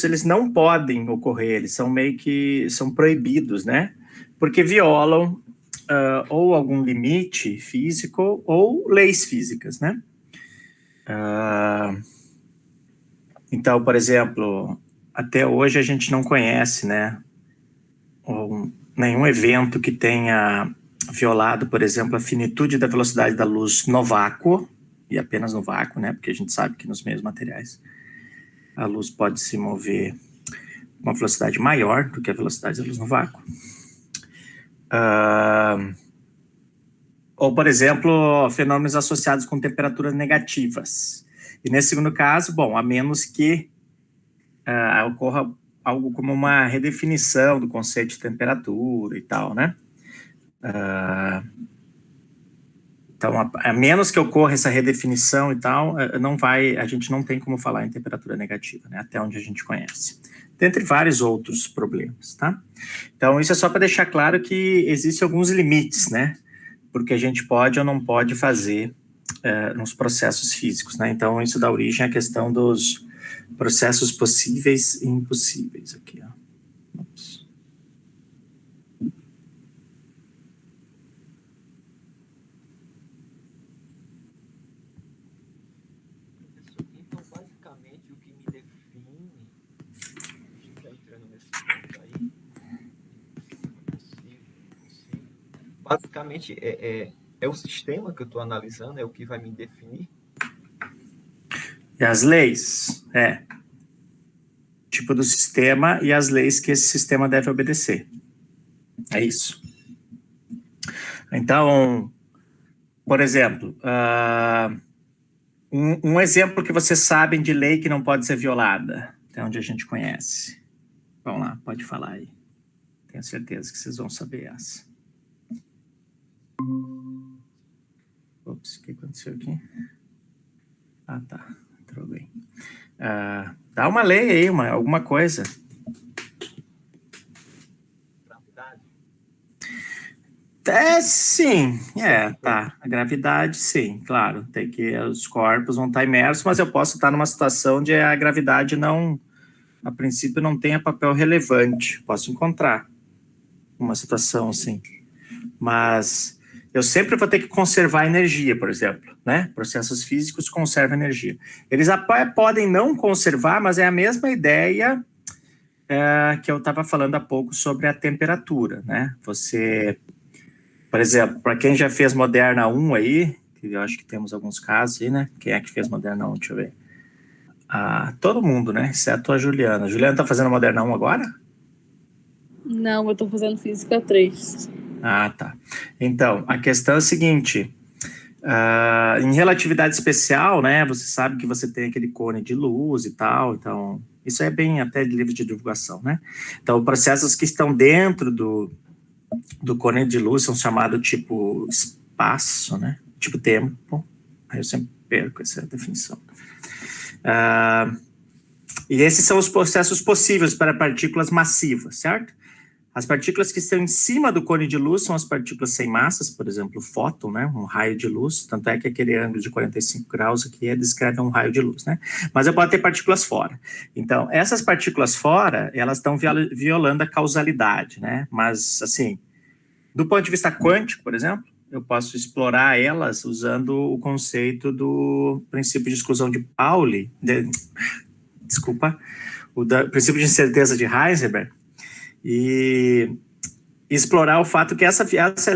eles não podem ocorrer, eles são meio que são proibidos, né? Porque violam ou algum limite físico ou leis físicas, né? Então, por exemplo, até hoje a gente não conhece, né, nenhum evento que tenha violado, por exemplo, a finitude da velocidade da luz no vácuo, e apenas no vácuo, né, porque a gente sabe que nos meios materiais a luz pode se mover uma velocidade maior do que a velocidade da luz no vácuo. Ou, por exemplo, fenômenos associados com temperaturas negativas. E nesse segundo caso, bom, a menos que ocorra algo como uma redefinição do conceito de temperatura e tal, né? Então, a menos que ocorra essa redefinição e tal, a gente não tem como falar em temperatura negativa, né? Até onde a gente conhece. Dentre vários outros problemas, tá? Então, isso é só para deixar claro que existem alguns limites, né? Porque a gente pode ou não pode fazer nos processos físicos, né? Então, isso dá origem à questão dos processos possíveis e impossíveis aqui, ó. Ops. Então, basicamente, o que me define, já entrando nesse ponto aí, basicamente é o sistema que eu estou analisando, é o que vai me definir? E as leis, tipo do sistema e as leis que esse sistema deve obedecer. É isso. Então, por exemplo, um exemplo que vocês sabem de lei que não pode ser violada, até onde a gente conhece. Vamos lá, pode falar aí. Tenho certeza que vocês vão saber essa. Ops, o que aconteceu aqui? Ah, tá. Entrou bem. Dá uma lei aí, alguma coisa. Sim, tá. A gravidade, sim, claro. Tem que os corpos vão estar imersos, mas eu posso estar numa situação onde a gravidade não, a princípio, não tenha papel relevante. Posso encontrar uma situação assim. Mas eu sempre vou ter que conservar energia, por exemplo, né? Processos físicos conservam energia. Eles podem não conservar, mas é a mesma ideia que eu estava falando há pouco sobre a temperatura, né? Você, por exemplo, para quem já fez Moderna 1 aí, que eu acho que temos alguns casos aí, né? Quem é que fez Moderna 1? Deixa eu ver. Todo mundo, né? Exceto a Juliana. A Juliana tá fazendo Moderna 1 agora? Não, eu tô fazendo Física 3. Tá. Então, a questão é a seguinte. Em relatividade especial, né? Você sabe que você tem aquele cone de luz e tal. Então, isso é bem até de livro de divulgação, né? Então, processos que estão dentro do cone de luz são chamados tipo espaço, né? Tipo tempo. Aí eu sempre perco essa definição. E esses são os processos possíveis para partículas massivas, certo? As partículas que estão em cima do cone de luz são as partículas sem massas, por exemplo, o fóton, né? Um raio de luz. Tanto é que aquele ângulo de 45 graus aqui descreve um raio de luz, né? Mas eu posso ter partículas fora. Então, essas partículas fora, elas estão violando a causalidade, né? Mas, assim, do ponto de vista quântico, por exemplo, eu posso explorar elas usando o conceito do princípio de exclusão de Pauli, o princípio de incerteza de Heisenberg, e explorar o fato que essa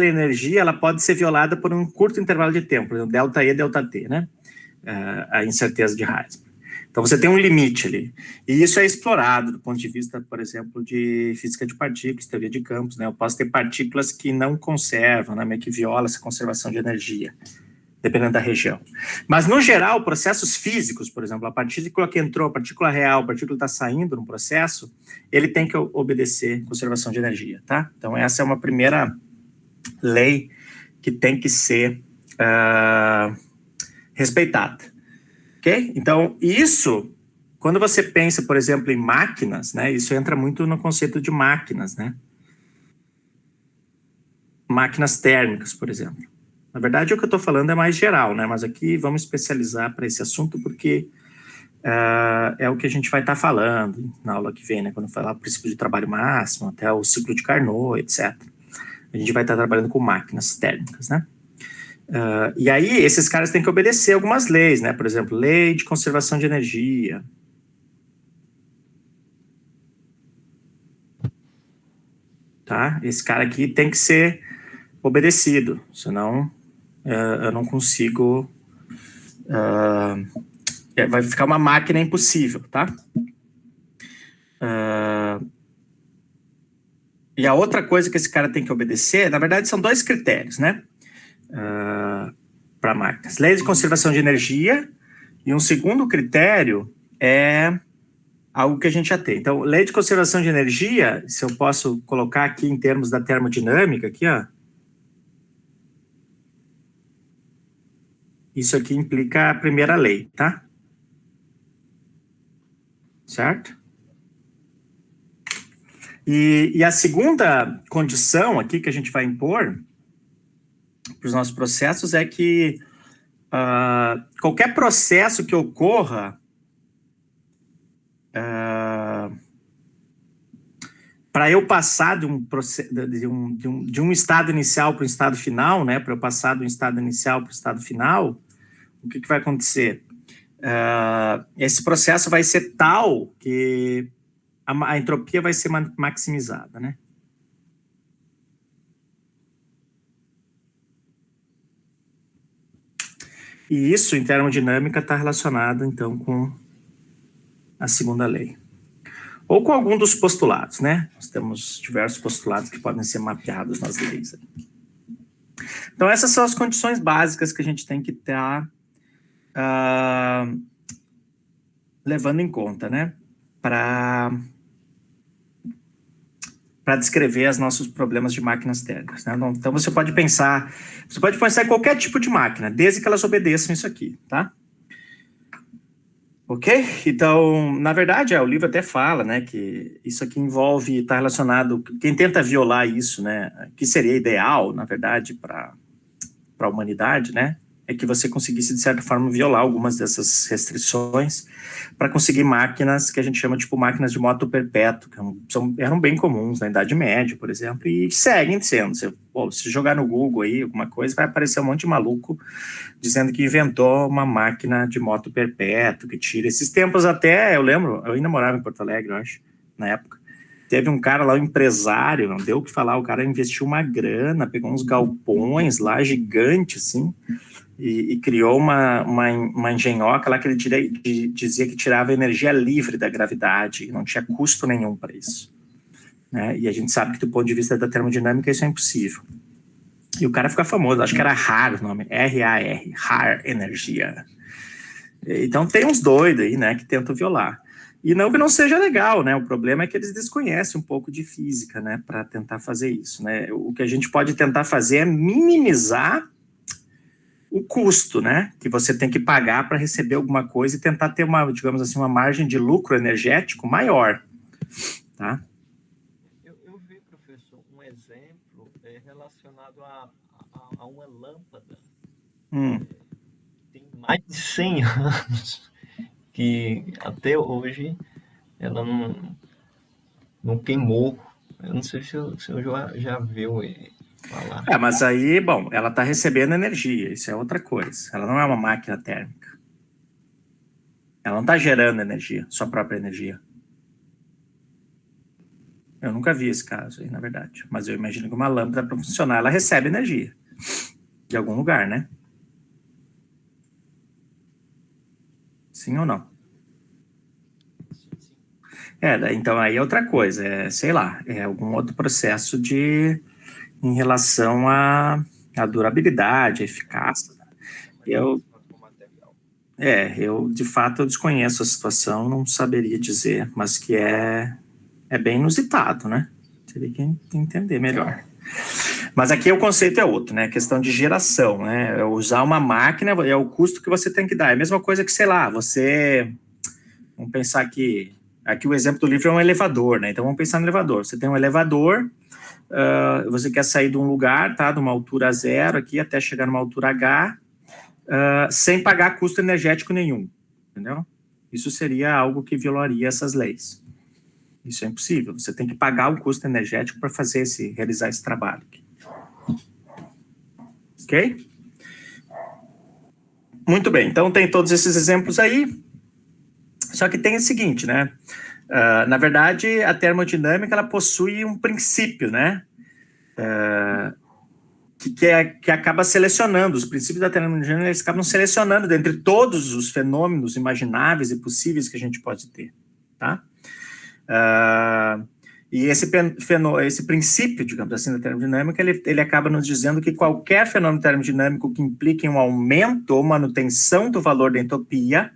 energia ela pode ser violada por um curto intervalo de tempo, por exemplo, delta E, delta T, né? A incerteza de Heisenberg. Então, você tem um limite ali. E isso é explorado do ponto de vista, por exemplo, de física de partículas, teoria de campos, né? Eu posso ter partículas que não conservam, né? Meio que viola essa conservação de energia, dependendo da região. Mas, no geral, processos físicos, por exemplo, a partícula que entrou, a partícula real, a partícula que está saindo no processo, ele tem que obedecer conservação de energia, tá? Então, essa é uma primeira lei que tem que ser respeitada. Ok? Então, isso, quando você pensa, por exemplo, em máquinas, né? Isso entra muito no conceito de máquinas, né? Máquinas térmicas, por exemplo. Na verdade, o que eu estou falando é mais geral, né? Mas aqui vamos especializar para esse assunto, porque é o que a gente vai estar falando na aula que vem, né? Quando falar o princípio de trabalho máximo, até o ciclo de Carnot, etc. A gente vai estar trabalhando com máquinas térmicas, né? E aí, esses caras têm que obedecer algumas leis, né? Por exemplo, lei de conservação de energia. Tá? Esse cara aqui tem que ser obedecido, senão eu não consigo... vai ficar uma máquina impossível, tá? E a outra coisa que esse cara tem que obedecer, na verdade, são 2 critérios, né? Para máquinas. Lei de conservação de energia, e um segundo critério é algo que a gente já tem. Então, lei de conservação de energia, se eu posso colocar aqui em termos da termodinâmica, aqui, ó. Isso aqui implica a primeira lei, tá? Certo? E a segunda condição aqui que a gente vai impor para os nossos processos é que qualquer processo que ocorra para eu passar de um estado inicial para um estado final, né? Para eu passar do estado inicial para o estado final, o que vai acontecer? Esse processo vai ser tal que a entropia vai ser maximizada, né? E isso, em termodinâmica, está relacionado, então, com a segunda lei. Ou com algum dos postulados, né? Nós temos diversos postulados que podem ser mapeados nas leis. Então, essas são as condições básicas que a gente tem que estar levando em conta, né? Para descrever os nossos problemas de máquinas térmicas, né? Então, você pode pensar em qualquer tipo de máquina, desde que elas obedeçam isso aqui, tá? Ok? Então, na verdade, o livro até fala, né, que isso aqui está relacionado, quem tenta violar isso, né, que seria ideal, na verdade, para a humanidade, né, é que você conseguisse, de certa forma, violar algumas dessas restrições para conseguir máquinas que a gente chama, tipo, máquinas de moto perpétuo, que eram bem comuns na Idade Média, por exemplo, e seguem sendo. Se jogar no Google aí alguma coisa, vai aparecer um monte de maluco dizendo que inventou uma máquina de moto perpétuo, que tira. Esses tempos até, eu lembro, eu ainda morava em Porto Alegre, eu acho, na época. Teve um cara lá, um empresário, não deu o que falar, o cara investiu uma grana, pegou uns galpões lá, gigantes, assim, e criou uma engenhoca lá que ele dizia que tirava energia livre da gravidade, e não tinha custo nenhum para isso. Né? E a gente sabe que, do ponto de vista da termodinâmica, isso é impossível. E o cara fica famoso, acho que era RAR o nome, R-A-R, RAR Energia. Então tem uns doidos aí, né, que tentam violar. E não que não seja legal, né, o problema é que eles desconhecem um pouco de física, né, para tentar fazer isso, né. O que a gente pode tentar fazer é minimizar o custo, né, que você tem que pagar para receber alguma coisa e tentar ter digamos assim, uma margem de lucro energético maior, tá? Eu vi, professor, um exemplo relacionado a uma lâmpada. Tem mais de 100 anos que até hoje ela não queimou. Eu não sei se o senhor já viu ele falar. Mas aí, bom, ela está recebendo energia, isso é outra coisa. Ela não é uma máquina térmica. Ela não está gerando energia, sua própria energia. Eu nunca vi esse caso aí, na verdade. Mas eu imagino que uma lâmpada, para funcionar, ela recebe energia de algum lugar, né? Sim ou não? Então aí é outra coisa, sei lá, é algum outro processo em relação à durabilidade, à eficácia. Eu, de fato, eu desconheço a situação, não saberia dizer, mas que é bem inusitado, né? Teria que entender melhor. Mas aqui o conceito é outro, né? A questão de geração, né? Usar uma máquina é o custo que você tem que dar. É a mesma coisa que, sei lá, vamos pensar aqui o exemplo do livro é um elevador, né? Então vamos pensar no elevador. Você tem um elevador, você quer sair de um lugar, tá? De uma altura 0 aqui até chegar numa altura H, sem pagar custo energético nenhum, entendeu? Isso seria algo que violaria essas leis. Isso é impossível. Você tem que pagar o custo energético para realizar esse trabalho aqui. Ok? Muito bem. Então, tem todos esses exemplos aí. Só que tem o seguinte, né? Na verdade, a termodinâmica, ela possui um princípio, né? Que acaba selecionando, os princípios da termodinâmica, eles acabam selecionando dentre todos os fenômenos imagináveis e possíveis que a gente pode ter, tá? E esse princípio, digamos assim, da termodinâmica, ele acaba nos dizendo que qualquer fenômeno termodinâmico que implique um aumento ou manutenção do valor da entropia,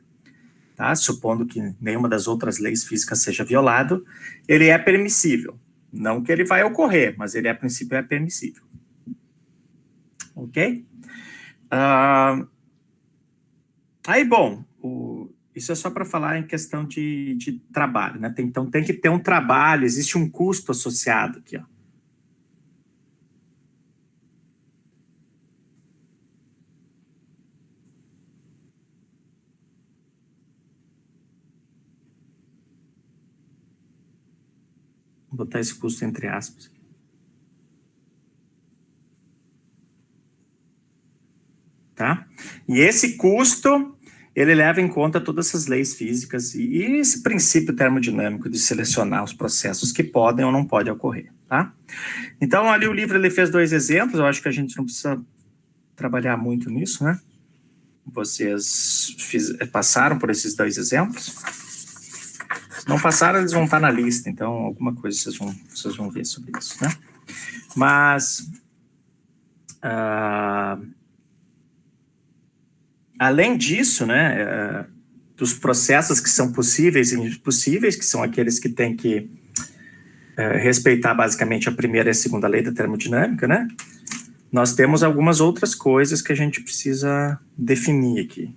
tá? Supondo que nenhuma das outras leis físicas seja violado, ele é permissível. Não que ele vai ocorrer, mas ele, a princípio, é permissível. Ok? Aí, bom, isso é só para falar em questão de trabalho, né? Então, tem que ter um trabalho, existe um custo associado aqui, ó. Vou botar esse custo entre aspas. Tá? E esse custo, ele leva em conta todas essas leis físicas e esse princípio termodinâmico de selecionar os processos que podem ou não podem ocorrer, tá? Então, ali o livro, ele fez 2 exemplos, eu acho que a gente não precisa trabalhar muito nisso, né? Vocês passaram por esses 2 exemplos. Se não passaram, eles vão estar na lista, então alguma coisa vocês vão ver sobre isso, né? Mas, além disso, né, dos processos que são possíveis e impossíveis, que são aqueles que têm que respeitar basicamente a primeira e a segunda lei da termodinâmica, né? Nós temos algumas outras coisas que a gente precisa definir aqui,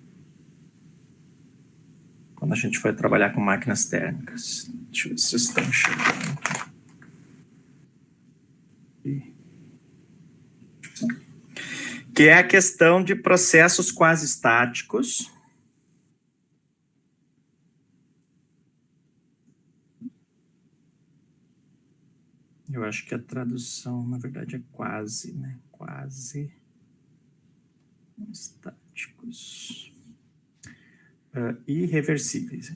quando a gente for trabalhar com máquinas térmicas. Deixa eu ver se vocês estão chegando. Que é a questão de processos quase estáticos. Eu acho que a tradução, na verdade, é quase, né? Quase estáticos. Irreversíveis.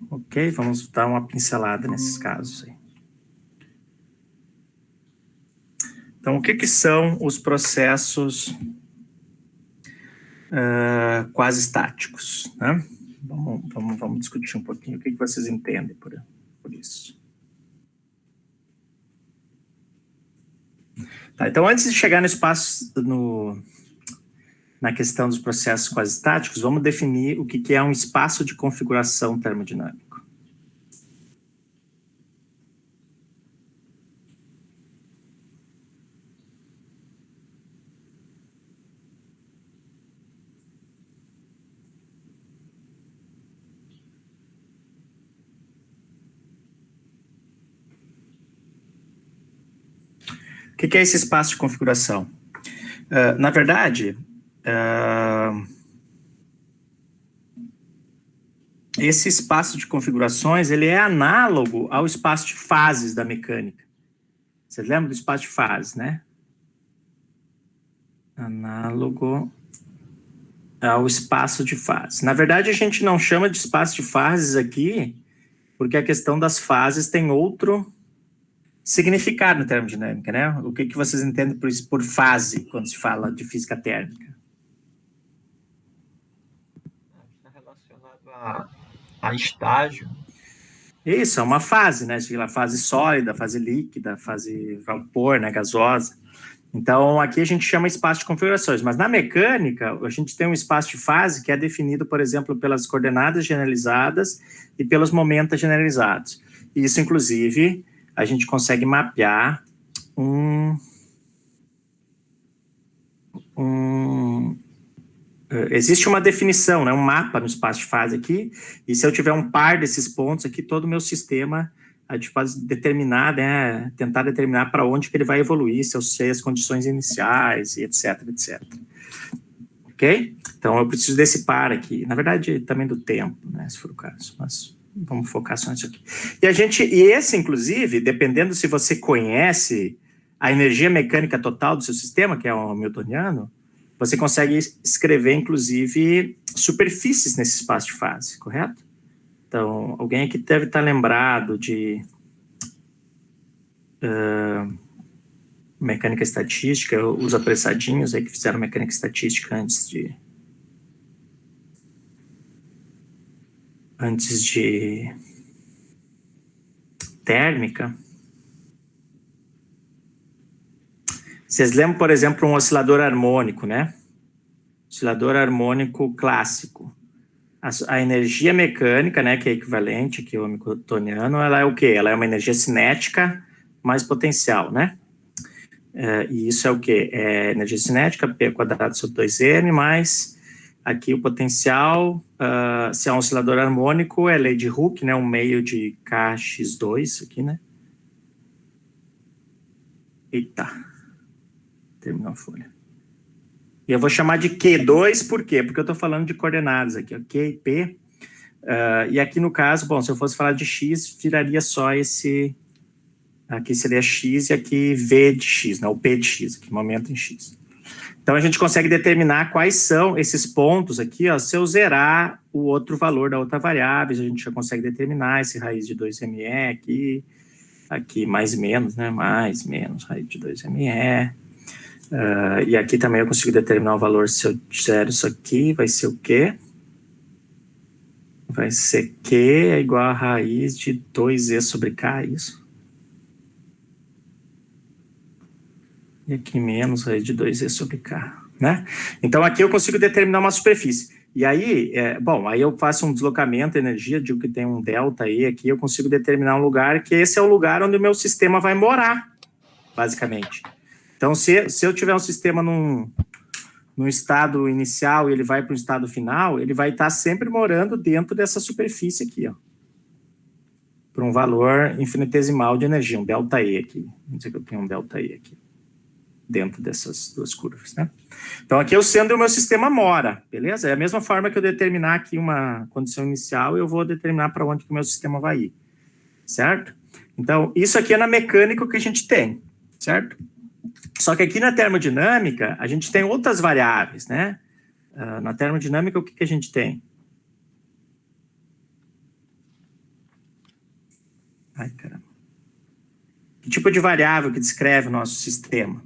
Ok, vamos dar uma pincelada nesses casos aí. Então, o que são os processos quase estáticos, né? Vamos discutir um pouquinho o que vocês entendem por isso. Tá, então, antes de chegar no espaço, na questão dos processos quase estáticos, vamos definir o que é um espaço de configuração termodinâmico. O que é esse espaço de configuração? Na verdade, esse espaço de configurações, ele é análogo ao espaço de fases da mecânica. Você lembra do espaço de fases, né? Análogo ao espaço de fases. Na verdade, a gente não chama de espaço de fases aqui, porque a questão das fases tem outro significado na termodinâmica, né? O que vocês entendem por fase, quando se fala de física térmica? Está relacionado a estágio. Isso, é uma fase, né? A fase sólida, fase líquida, fase vapor, né? Gasosa. Então, aqui a gente chama espaço de configurações, mas na mecânica, a gente tem um espaço de fase que é definido, por exemplo, pelas coordenadas generalizadas e pelos momentos generalizados. Isso, inclusive, a gente consegue mapear existe uma definição, né, um mapa no espaço de fase aqui, e se eu tiver um par desses pontos aqui, todo o meu sistema a gente faz determinar, né, tentar determinar para onde que ele vai evoluir, se eu sei as condições iniciais, e etc, etc. Ok? Então, eu preciso desse par aqui. Na verdade, também do tempo, né, se for o caso, mas vamos focar só nisso aqui. E esse, inclusive, dependendo se você conhece a energia mecânica total do seu sistema, que é o Hamiltoniano, você consegue escrever, inclusive, superfícies nesse espaço de fase, correto? Então, alguém aqui deve estar lembrado de mecânica estatística, os apressadinhos aí que fizeram mecânica estatística antes de térmica. Vocês lembram, por exemplo, um oscilador harmônico, né? Oscilador harmônico clássico. A energia mecânica, né, que é equivalente aqui ao hamiltoniano, ela é o quê? Ela é uma energia cinética mais potencial, né? E isso é o quê? É energia cinética, P quadrado sobre 2M, mais aqui o potencial, se é um oscilador harmônico, é lei de Hooke, né, um meio de KX2 aqui, né? Eita, terminou a folha. E eu vou chamar de Q2, por quê? Porque eu estou falando de coordenadas aqui, ó, Q e P. E aqui no caso, bom, se eu fosse falar de X, viraria só esse... Aqui seria X e aqui V de X, né? O P de X, aqui, momento em X. Então, a gente consegue determinar quais são esses pontos aqui, ó. Se eu zerar o outro valor da outra variável, a gente já consegue determinar esse raiz de 2ME aqui mais menos, né? Mais, menos, raiz de 2ME. E aqui também eu consigo determinar o valor, se eu zero isso aqui, vai ser o quê? Vai ser Q é igual a raiz de 2E sobre K, isso. E aqui menos raiz de 2E sobre K, né? Então aqui eu consigo determinar uma superfície. E aí, aí eu faço um deslocamento de energia, digo que tem um delta E aqui, eu consigo determinar um lugar, que esse é o lugar onde o meu sistema vai morar, basicamente. Então, se eu tiver um sistema num estado inicial e ele vai para o estado final, ele vai estar sempre morando dentro dessa superfície aqui, ó. Por um valor infinitesimal de energia, um delta E aqui. Vamos dizer que eu tenho um delta E aqui, dentro dessas duas curvas, né? Então, aqui eu sei onde o meu sistema mora, beleza? É a mesma forma que eu determinar aqui uma condição inicial, eu vou determinar para onde que o meu sistema vai ir, certo? Então, isso aqui é na mecânica que a gente tem, certo? Só que aqui na termodinâmica, a gente tem outras variáveis, né? Na termodinâmica, o que a gente tem? Ai, caramba. Que tipo de variável que descreve o nosso sistema?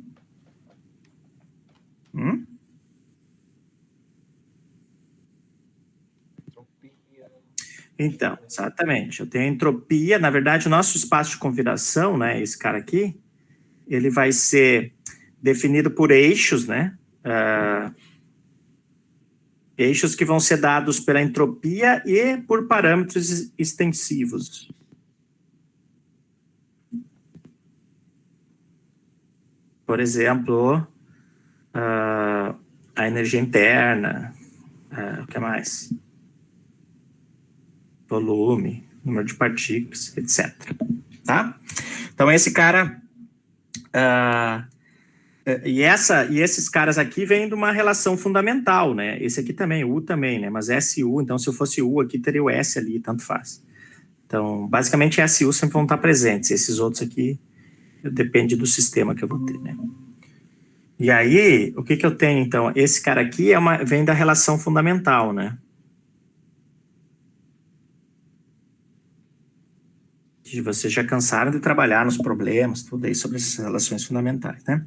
Entropia. Então, exatamente. Eu tenho entropia. Na verdade, o nosso espaço de configuração, né? Esse cara aqui, ele vai ser definido por eixos, né? Eixos que vão ser dados pela entropia e por parâmetros extensivos. Por exemplo, a energia interna, o que mais? Volume, número de partículas, etc. Tá? Então, esse cara... E esses caras aqui vêm de uma relação fundamental, né? Esse aqui também, U também, né? Mas SU, então se eu fosse U aqui, teria o S ali, tanto faz. Então, basicamente, SU sempre vão estar presentes. Esses outros aqui, depende do sistema que eu vou ter, né? E aí, o que eu tenho, então? Esse cara aqui vem da relação fundamental, né? Que vocês já cansaram de trabalhar nos problemas, tudo aí sobre essas relações fundamentais, né?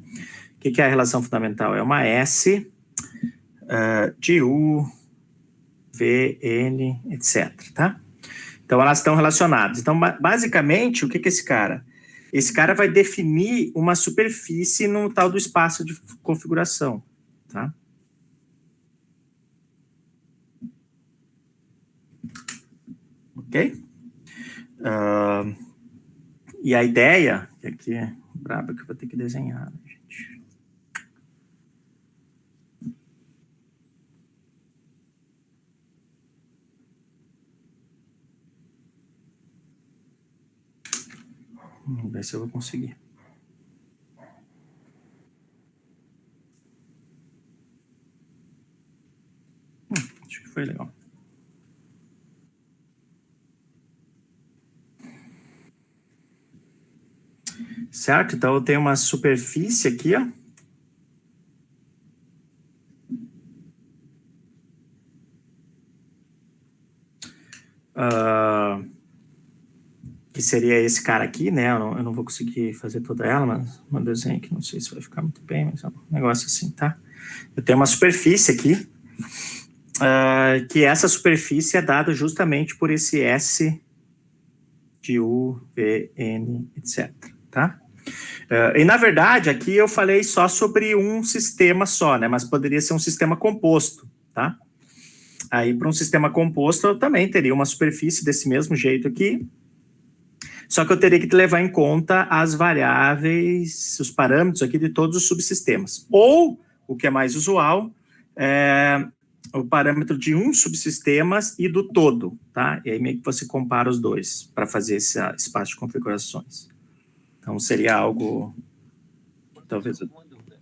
O que é a relação fundamental? É uma S de U, V, N, etc, tá? Então, elas estão relacionadas. Então, basicamente, o que é esse cara? Esse cara vai definir uma superfície no tal do espaço de configuração, tá? Ok? E a ideia, que aqui é braba que eu vou ter que desenhar, né, gente? Vamos ver se eu vou conseguir. Acho que foi legal. Certo? Então, eu tenho uma superfície aqui, ó. Que seria esse cara aqui, né? Eu não vou conseguir fazer toda ela, mas um desenho que não sei se vai ficar muito bem, mas é um negócio assim, tá? Eu tenho uma superfície aqui, que essa superfície é dada justamente por esse S de U, V, N, etc, tá? E, na verdade, aqui eu falei só sobre um sistema só, né? Mas poderia ser um sistema composto, tá? Aí, para um sistema composto, eu também teria uma superfície desse mesmo jeito aqui, só que eu teria que levar em conta as variáveis, os parâmetros aqui de todos os subsistemas. Ou, o que é mais usual, o parâmetro de um subsistema e do todo, tá? E aí meio que você compara os dois para fazer esse espaço de configurações. Então, seria algo... Talvez... Uma dúvida.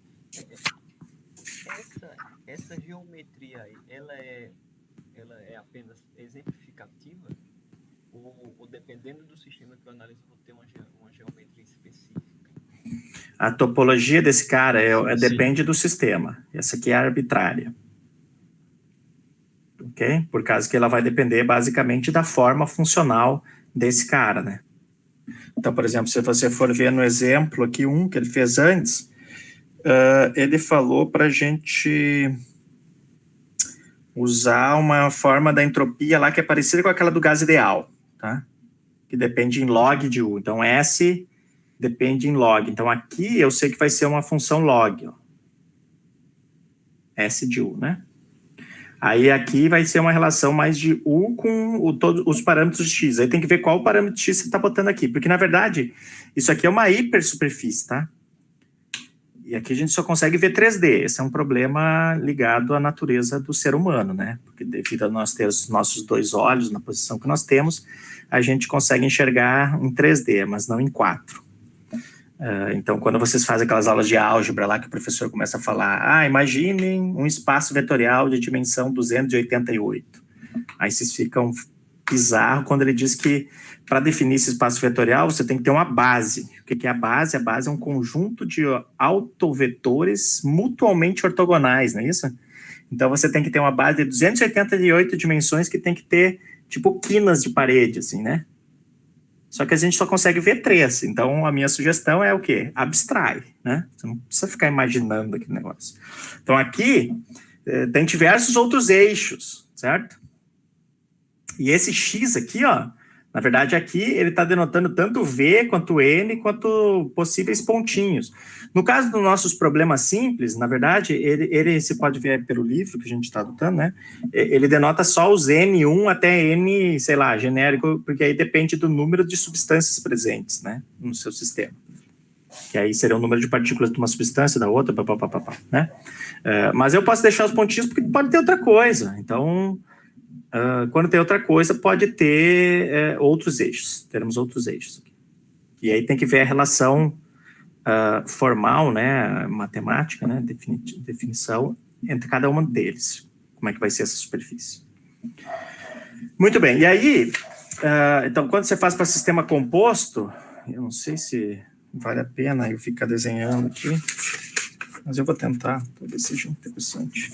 Essa geometria aí, ela é apenas exemplificativa? Ou dependendo do sistema que eu analiso, vou ter uma geometria específica? A topologia desse cara depende do sistema. Essa aqui é arbitrária. Ok? Por causa que ela vai depender basicamente da forma funcional desse cara, né? Então, por exemplo, se você for ver no exemplo aqui, que ele fez antes, ele falou para a gente usar uma forma da entropia lá que é parecida com aquela do gás ideal, tá? Que depende em log de U. Então, S depende em log. Então, aqui eu sei que vai ser uma função log, ó. S de U, né? Aí, aqui vai ser uma relação mais de U com todos os parâmetros de X. Aí tem que ver qual parâmetro de X você está botando aqui. Porque, na verdade, isso aqui é uma hipersuperfície, tá? E aqui a gente só consegue ver 3D. Esse é um problema ligado à natureza do ser humano, né? Porque devido a nós ter os nossos dois olhos na posição que nós temos, a gente consegue enxergar em 3D, mas não em 4. Então, quando vocês fazem aquelas aulas de álgebra lá que o professor começa a falar, imaginem um espaço vetorial de dimensão 288. Aí vocês ficam bizarros quando ele diz que para definir esse espaço vetorial você tem que ter uma base. O que é a base? A base é um conjunto de autovetores mutuamente ortogonais, não é isso? Então, você tem que ter uma base de 288 dimensões que tem que ter, tipo, quinas de parede, assim, né? Só que a gente só consegue ver 3. Então, a minha sugestão é o quê? Abstrai, né? Você não precisa ficar imaginando aquele negócio. Então, aqui, tem diversos outros eixos, certo? E esse X aqui, ó, na verdade, aqui ele está denotando tanto V, quanto N, quanto possíveis pontinhos. No caso dos nossos problemas simples, na verdade, ele se pode ver pelo livro que a gente está adotando, né? Ele denota só os N1 até N, sei lá, genérico, porque aí depende do número de substâncias presentes, né, no seu sistema. Que aí seria o número de partículas de uma substância, da outra, né? Mas eu posso deixar os pontinhos porque pode ter outra coisa. Então... quando tem outra coisa, pode ter outros eixos. Teremos outros eixos aqui. E aí tem que ver a relação formal, né, matemática, né, definição entre cada um deles. Como é que vai ser essa superfície. Muito bem. E aí, então, quando você faz para sistema composto, eu não sei se vale a pena eu ficar desenhando aqui, mas eu vou tentar, talvez seja interessante.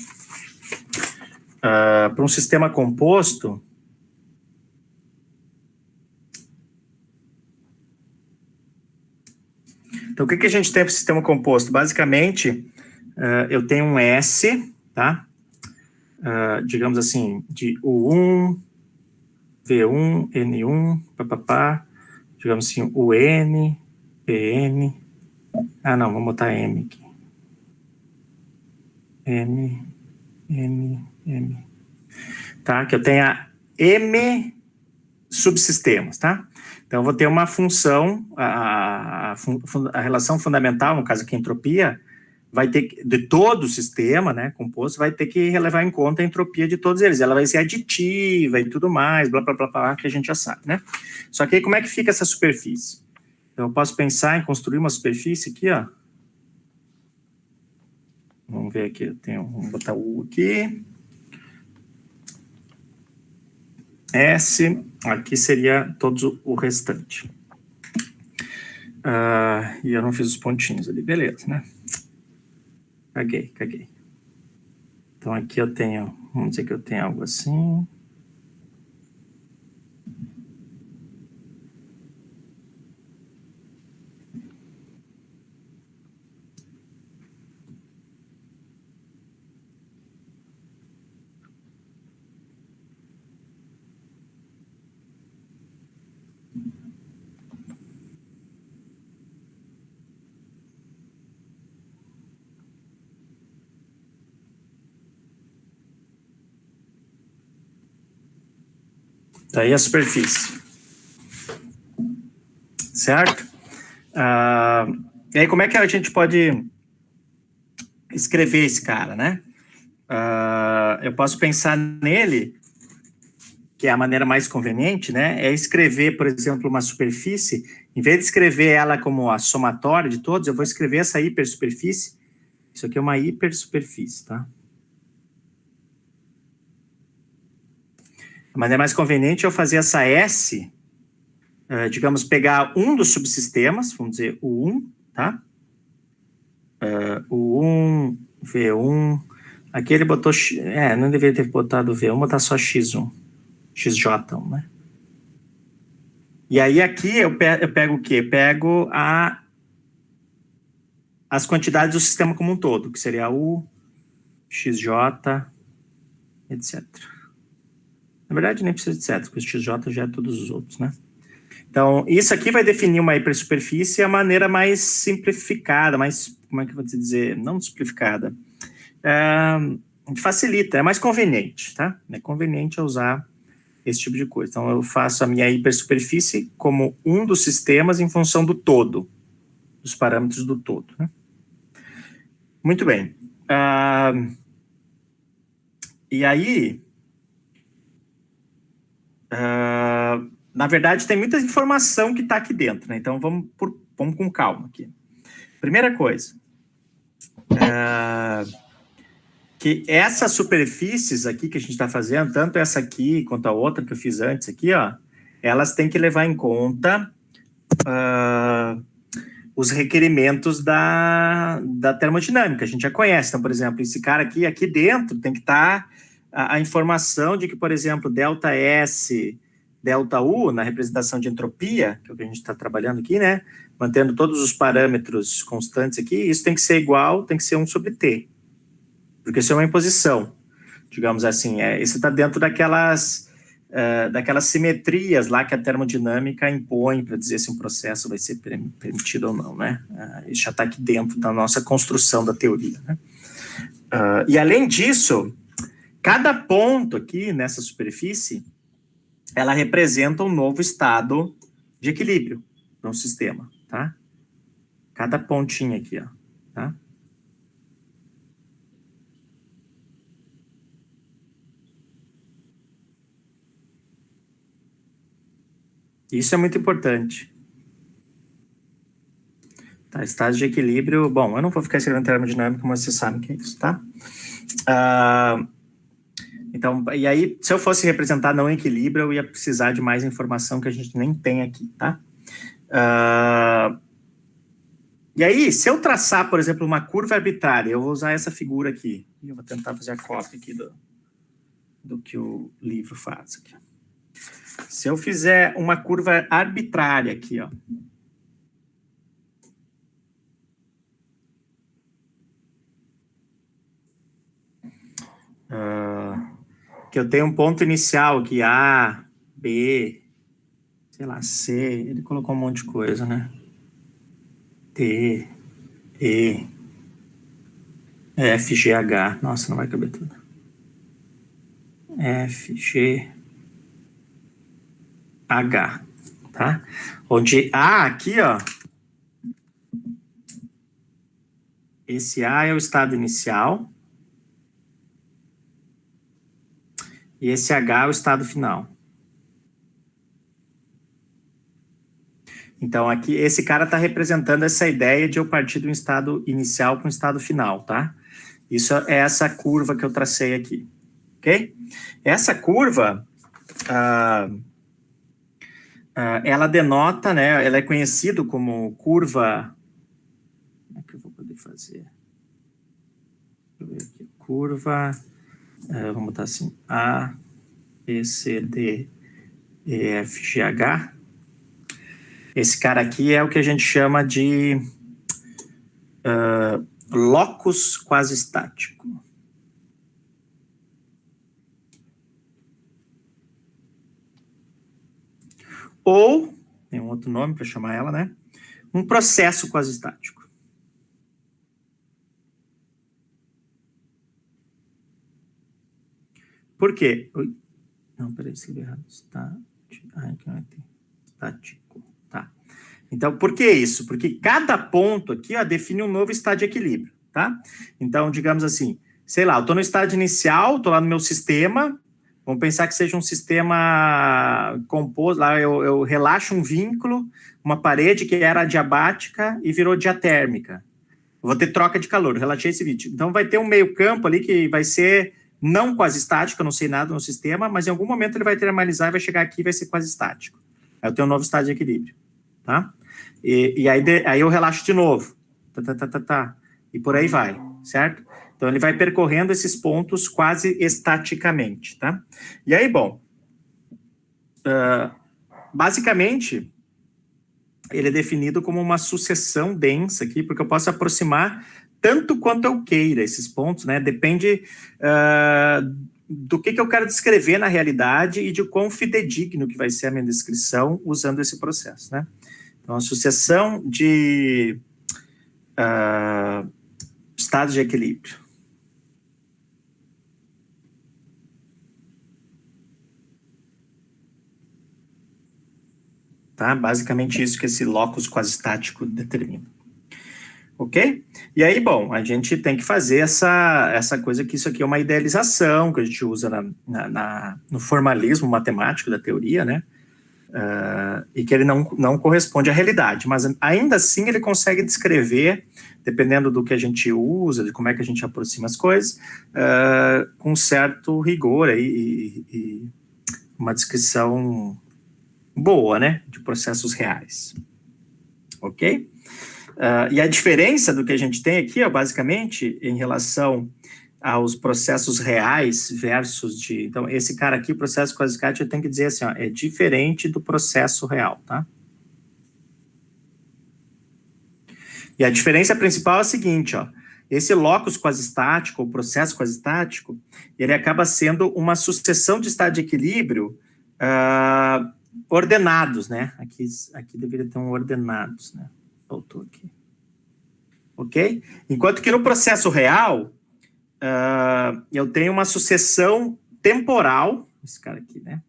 Para um sistema composto, então o que a gente tem para o sistema composto? Basicamente, eu tenho um S, tá? Digamos assim, de U1, V1, N1, digamos assim, UN, PN, não, vamos botar M aqui. M, tá? Que eu tenha M subsistemas, tá? Então, eu vou ter uma função, a relação fundamental, no caso aqui, a entropia, vai ter, de todo o sistema, né, composto, vai ter que levar em conta a entropia de todos eles. Ela vai ser aditiva e tudo mais, blá, blá, blá, blá, que a gente já sabe, né? Só que aí, como é que fica essa superfície? Então, eu posso pensar em construir uma superfície aqui, ó. Vamos ver aqui, vamos botar U aqui. S, aqui seria todo o restante. E eu não fiz os pontinhos ali, beleza, né? Caguei. Então, aqui eu tenho, vamos dizer que eu tenho algo assim. Daí a superfície. Certo? E aí, como é que a gente pode escrever esse cara, né? Eu posso pensar nele, que é a maneira mais conveniente, né? É escrever, por exemplo, uma superfície, em vez de escrever ela como a somatória de todos, eu vou escrever essa hipersuperfície. Isso aqui é uma hipersuperfície, tá? A maneira mais conveniente é eu fazer essa S, digamos, pegar um dos subsistemas, vamos dizer o 1, tá? O 1, V1, aqui ele botou, não deveria ter botado V1, botar só X1, XJ1, né? E aí aqui eu pego o quê? Pego as quantidades do sistema como um todo, que seria U, XJ, etc. Na verdade, nem precisa de etc, porque o XJ já é todos os outros, né? Então, isso aqui vai definir uma hipersuperfície a maneira mais simplificada, mais, como é que eu vou te dizer? Não simplificada. Facilita, é mais conveniente, tá? É conveniente usar esse tipo de coisa. Então, eu faço a minha hipersuperfície como um dos sistemas em função do todo, dos parâmetros do todo, né? Muito bem. E aí... na verdade, tem muita informação que está aqui dentro, né? Então, vamos com calma aqui. Primeira coisa, que essas superfícies aqui que a gente está fazendo, tanto essa aqui quanto a outra que eu fiz antes aqui, ó, elas têm que levar em conta os requerimentos da termodinâmica, a gente já conhece. Então, por exemplo, esse cara aqui dentro tem que estar a informação de que, por exemplo, delta S, delta U, na representação de entropia, que é o que a gente está trabalhando aqui, né? Mantendo todos os parâmetros constantes aqui, isso tem que ser igual, tem que ser 1 sobre T. Porque isso é uma imposição, digamos assim. Isso está dentro daquelas simetrias lá que a termodinâmica impõe para dizer se um processo vai ser permitido ou não, né? Isso já está aqui dentro da nossa construção da teoria, né? E além disso, cada ponto aqui nessa superfície, ela representa um novo estado de equilíbrio no sistema, tá? Cada pontinho aqui, ó, tá? Isso é muito importante. Tá, estado de equilíbrio, bom, eu não vou ficar escrevendo termodinâmica, mas vocês sabem que é isso, tá? Então, e aí, se eu fosse representar não equilíbrio, eu ia precisar de mais informação que a gente nem tem aqui, tá? E aí, se eu traçar, por exemplo, uma curva arbitrária, eu vou usar essa figura aqui. Eu vou tentar fazer a cópia aqui do que o livro faz aqui. Se eu fizer uma curva arbitrária aqui, ó. Que eu tenho um ponto inicial aqui, A, B, sei lá, C, ele colocou um monte de coisa, né? T, E, F, G, H. Nossa, não vai caber tudo. F, G, H, tá? Onde A aqui, ó, esse A é o estado inicial e esse H é o estado final. Então, aqui, esse cara está representando essa ideia de eu partir do estado inicial para o estado final, tá? Isso é essa curva que eu tracei aqui, ok? Essa curva, ela denota, né? Ela é conhecida como curva... Como é que eu vou poder fazer? Deixa eu ver aqui. Curva... vamos botar assim, A, B, C, D, E, F, G, H. Esse cara aqui é o que a gente chama de locus quase estático. Ou, tem um outro nome para chamar ela, né? Um processo quase estático. Por quê? Não, peraí, escrevi errado. Estático. Tá. Então, por que isso? Porque cada ponto aqui define um novo estado de equilíbrio, tá? Então, digamos assim, sei lá, eu estou no estado inicial, estou lá no meu sistema, vamos pensar que seja um sistema composto, lá eu relaxo um vínculo, uma parede que era adiabática e virou diatérmica. Eu vou ter troca de calor, relaxei esse vínculo. Então, vai ter um meio campo ali que vai ser não quase estático, eu não sei nada no sistema, mas em algum momento ele vai termalizar e vai chegar aqui e vai ser quase estático. Aí eu tenho um novo estado de equilíbrio, tá? E aí eu relaxo de novo, e por aí vai, certo? Então ele vai percorrendo esses pontos quase estaticamente, tá? E aí, bom, basicamente, ele é definido como uma sucessão densa aqui, porque eu posso aproximar tanto quanto eu queira esses pontos, né? Depende do que eu quero descrever na realidade e de quão fidedigno que vai ser a minha descrição usando esse processo, né? Então, a sucessão de estados de equilíbrio. Tá? Basicamente isso que esse locus quase estático determina. Ok? E aí, bom, a gente tem que fazer essa coisa que isso aqui é uma idealização que a gente usa no formalismo matemático da teoria, né? E que ele não corresponde à realidade, mas ainda assim ele consegue descrever, dependendo do que a gente usa, de como é que a gente aproxima as coisas, com certo rigor e uma descrição boa, né, de processos reais. Ok? E a diferença do que a gente tem aqui, basicamente, em relação aos processos reais versus então, esse cara aqui, o processo quase estático, eu tenho que dizer assim, é diferente do processo real, tá? E a diferença principal é a seguinte, esse locus quase estático, o processo quase estático, ele acaba sendo uma sucessão de estados de equilíbrio ordenados, né? Aqui deveria ter um ordenados, né? Faltou aqui. Ok? Enquanto que no processo real, eu tenho uma sucessão temporal, esse cara aqui, né?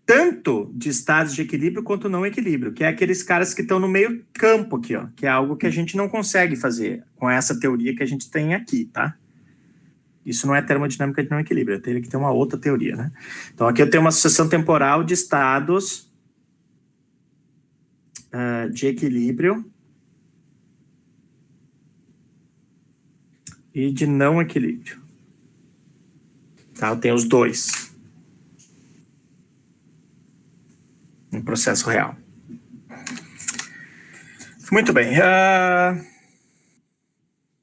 Tanto de estados de equilíbrio quanto não equilíbrio, que é aqueles caras que estão no meio campo aqui, que é algo que a gente não consegue fazer com essa teoria que a gente tem aqui, tá? Isso não é termodinâmica de não equilíbrio, eu teria que ter uma outra teoria, né? Então, aqui eu tenho uma sucessão temporal de estados de equilíbrio e de não equilíbrio. Tá? Eu tenho os dois no processo real. Muito bem.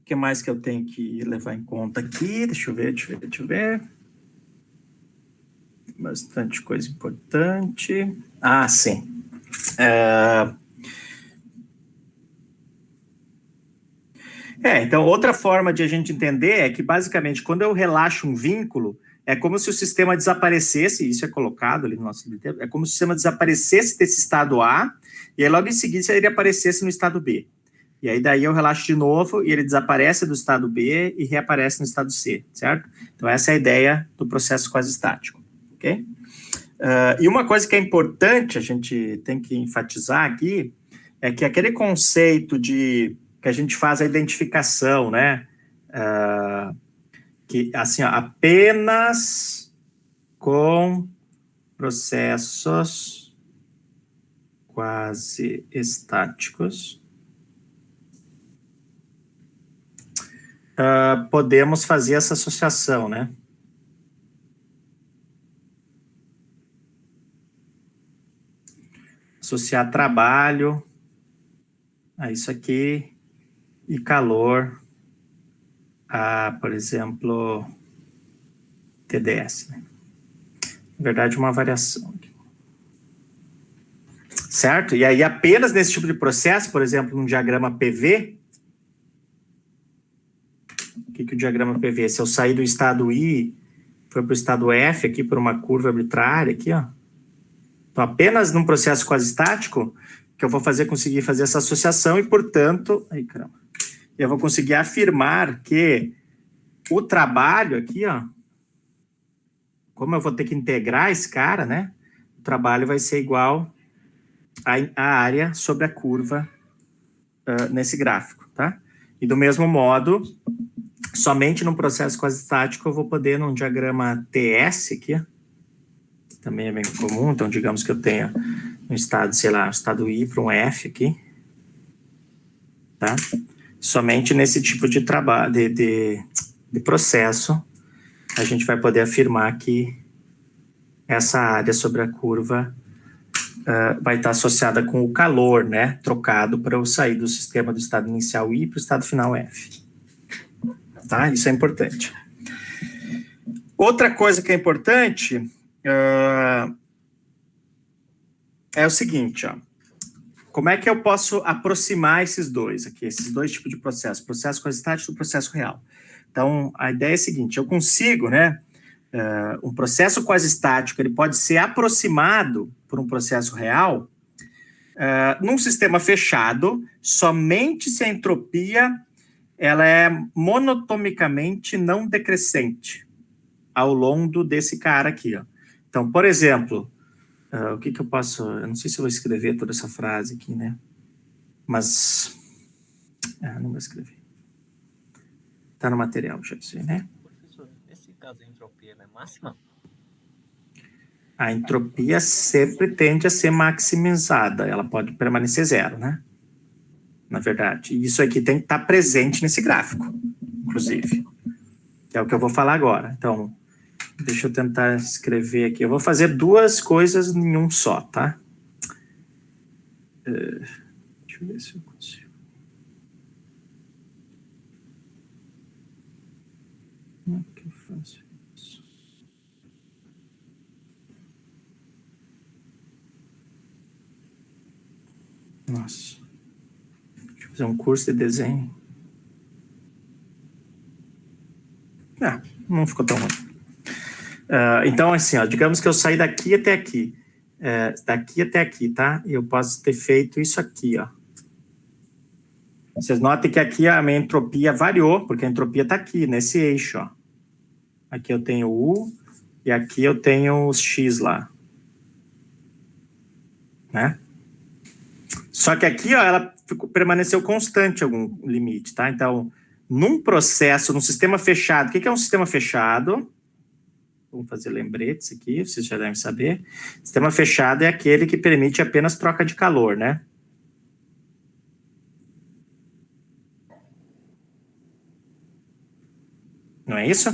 O que mais que eu tenho que levar em conta aqui? Deixa eu ver. Bastante coisa importante. Sim. Então, outra forma de a gente entender é que, basicamente, quando eu relaxo um vínculo, é como se o sistema desaparecesse, isso é colocado ali no nosso livro, é como se o sistema desaparecesse desse estado A, e aí logo em seguida ele aparecesse no estado B. E aí daí eu relaxo de novo, e ele desaparece do estado B e reaparece no estado C, certo? Então, essa é a ideia do processo quase estático, ok? E uma coisa que é importante, a gente tem que enfatizar aqui, é que aquele conceito que a gente faz a identificação, né? Que, assim, apenas com processos quase estáticos, podemos fazer essa associação, né? Associar trabalho a isso aqui e calor a, por exemplo, TDS, né? Na verdade, uma variação aqui. Certo? E aí, apenas nesse tipo de processo, por exemplo, num diagrama PV, o que o diagrama PV? Se eu sair do estado I, foi para o estado F aqui, por uma curva arbitrária aqui, ó. Então, apenas num processo quase estático, que eu vou conseguir fazer essa associação e, portanto, eu vou conseguir afirmar que o trabalho aqui, ó, como eu vou ter que integrar esse cara, né? O trabalho vai ser igual à área sobre a curva nesse gráfico, tá? E do mesmo modo, somente num processo quase estático eu vou poder, num diagrama TS aqui, ó, também é bem comum, então digamos que eu tenha um estado, sei lá, um estado I para um F aqui, tá? Somente nesse tipo de trabalho, de processo, a gente vai poder afirmar que essa área sobre a curva vai estar associada com o calor, né? Trocado para eu sair do sistema do estado inicial I para o estado final F. Tá? Isso é importante. Outra coisa que é importante é o seguinte, ó. Como é que eu posso aproximar esses dois aqui, esses dois tipos de processo, processo quase estático e processo real? Então, a ideia é a seguinte, eu consigo, né, um processo quase estático, ele pode ser aproximado por um processo real num sistema fechado, somente se a entropia ela é monotomicamente não decrescente ao longo desse cara aqui, ó. Então, por exemplo, o que eu posso... Eu não sei se eu vou escrever toda essa frase aqui, né? Mas... não vou escrever. Está no material, já sei, né? Professor, nesse caso a entropia é máxima? A entropia sempre tende a ser maximizada. Ela pode permanecer zero, né? Na verdade. E isso aqui tem que estar presente nesse gráfico, inclusive. Que é o que eu vou falar agora. Então... Deixa eu tentar escrever aqui. Eu vou fazer duas coisas em um só, tá? Deixa eu ver se eu consigo. Como é que eu faço isso? Nossa. Deixa eu fazer um curso de desenho. Não ficou tão ruim. Então, assim, ó, digamos que eu saí daqui até aqui. Daqui até aqui, tá? E eu posso ter feito isso aqui, ó. Vocês notem que aqui a minha entropia variou, porque a entropia está aqui, nesse eixo, ó. Aqui eu tenho U e aqui eu tenho os X lá. Né? Só que aqui, ó, ela permaneceu constante algum limite, tá? Então, num processo, num sistema fechado, o que é um sistema fechado? Vamos fazer lembretes aqui, vocês já devem saber. Sistema fechado é aquele que permite apenas troca de calor, né? Não é isso?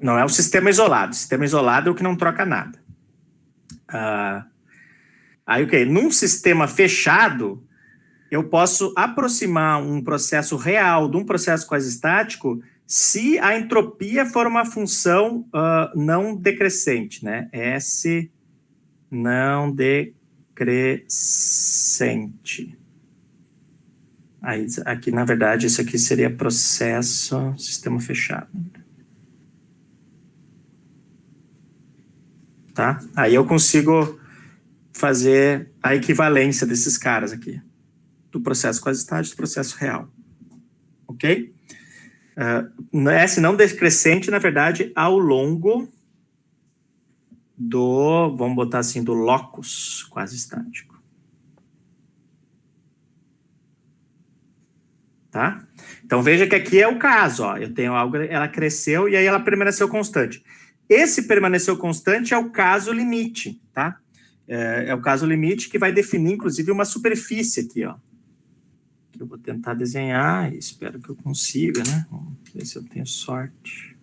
Não é o sistema isolado. O sistema isolado é o que não troca nada. Aí, ok. Num sistema fechado, eu posso aproximar um processo real de um processo quase estático se a entropia for uma função não decrescente, né? S não decrescente. Aí, aqui, na verdade, isso aqui seria processo sistema fechado. Tá? Aí eu consigo fazer a equivalência desses caras aqui. Do processo quase estático do processo real. Ok? S não decrescente, na verdade, ao longo do, vamos botar assim, do locus quase estático. tá? Então, veja que aqui é o caso, ó. Eu tenho algo, ela cresceu e aí ela permaneceu constante. Esse permaneceu constante é o caso limite, tá? É o caso limite que vai definir, inclusive, uma superfície aqui, ó. Que eu vou tentar desenhar e espero que eu consiga, né? Vamos ver se eu tenho sorte.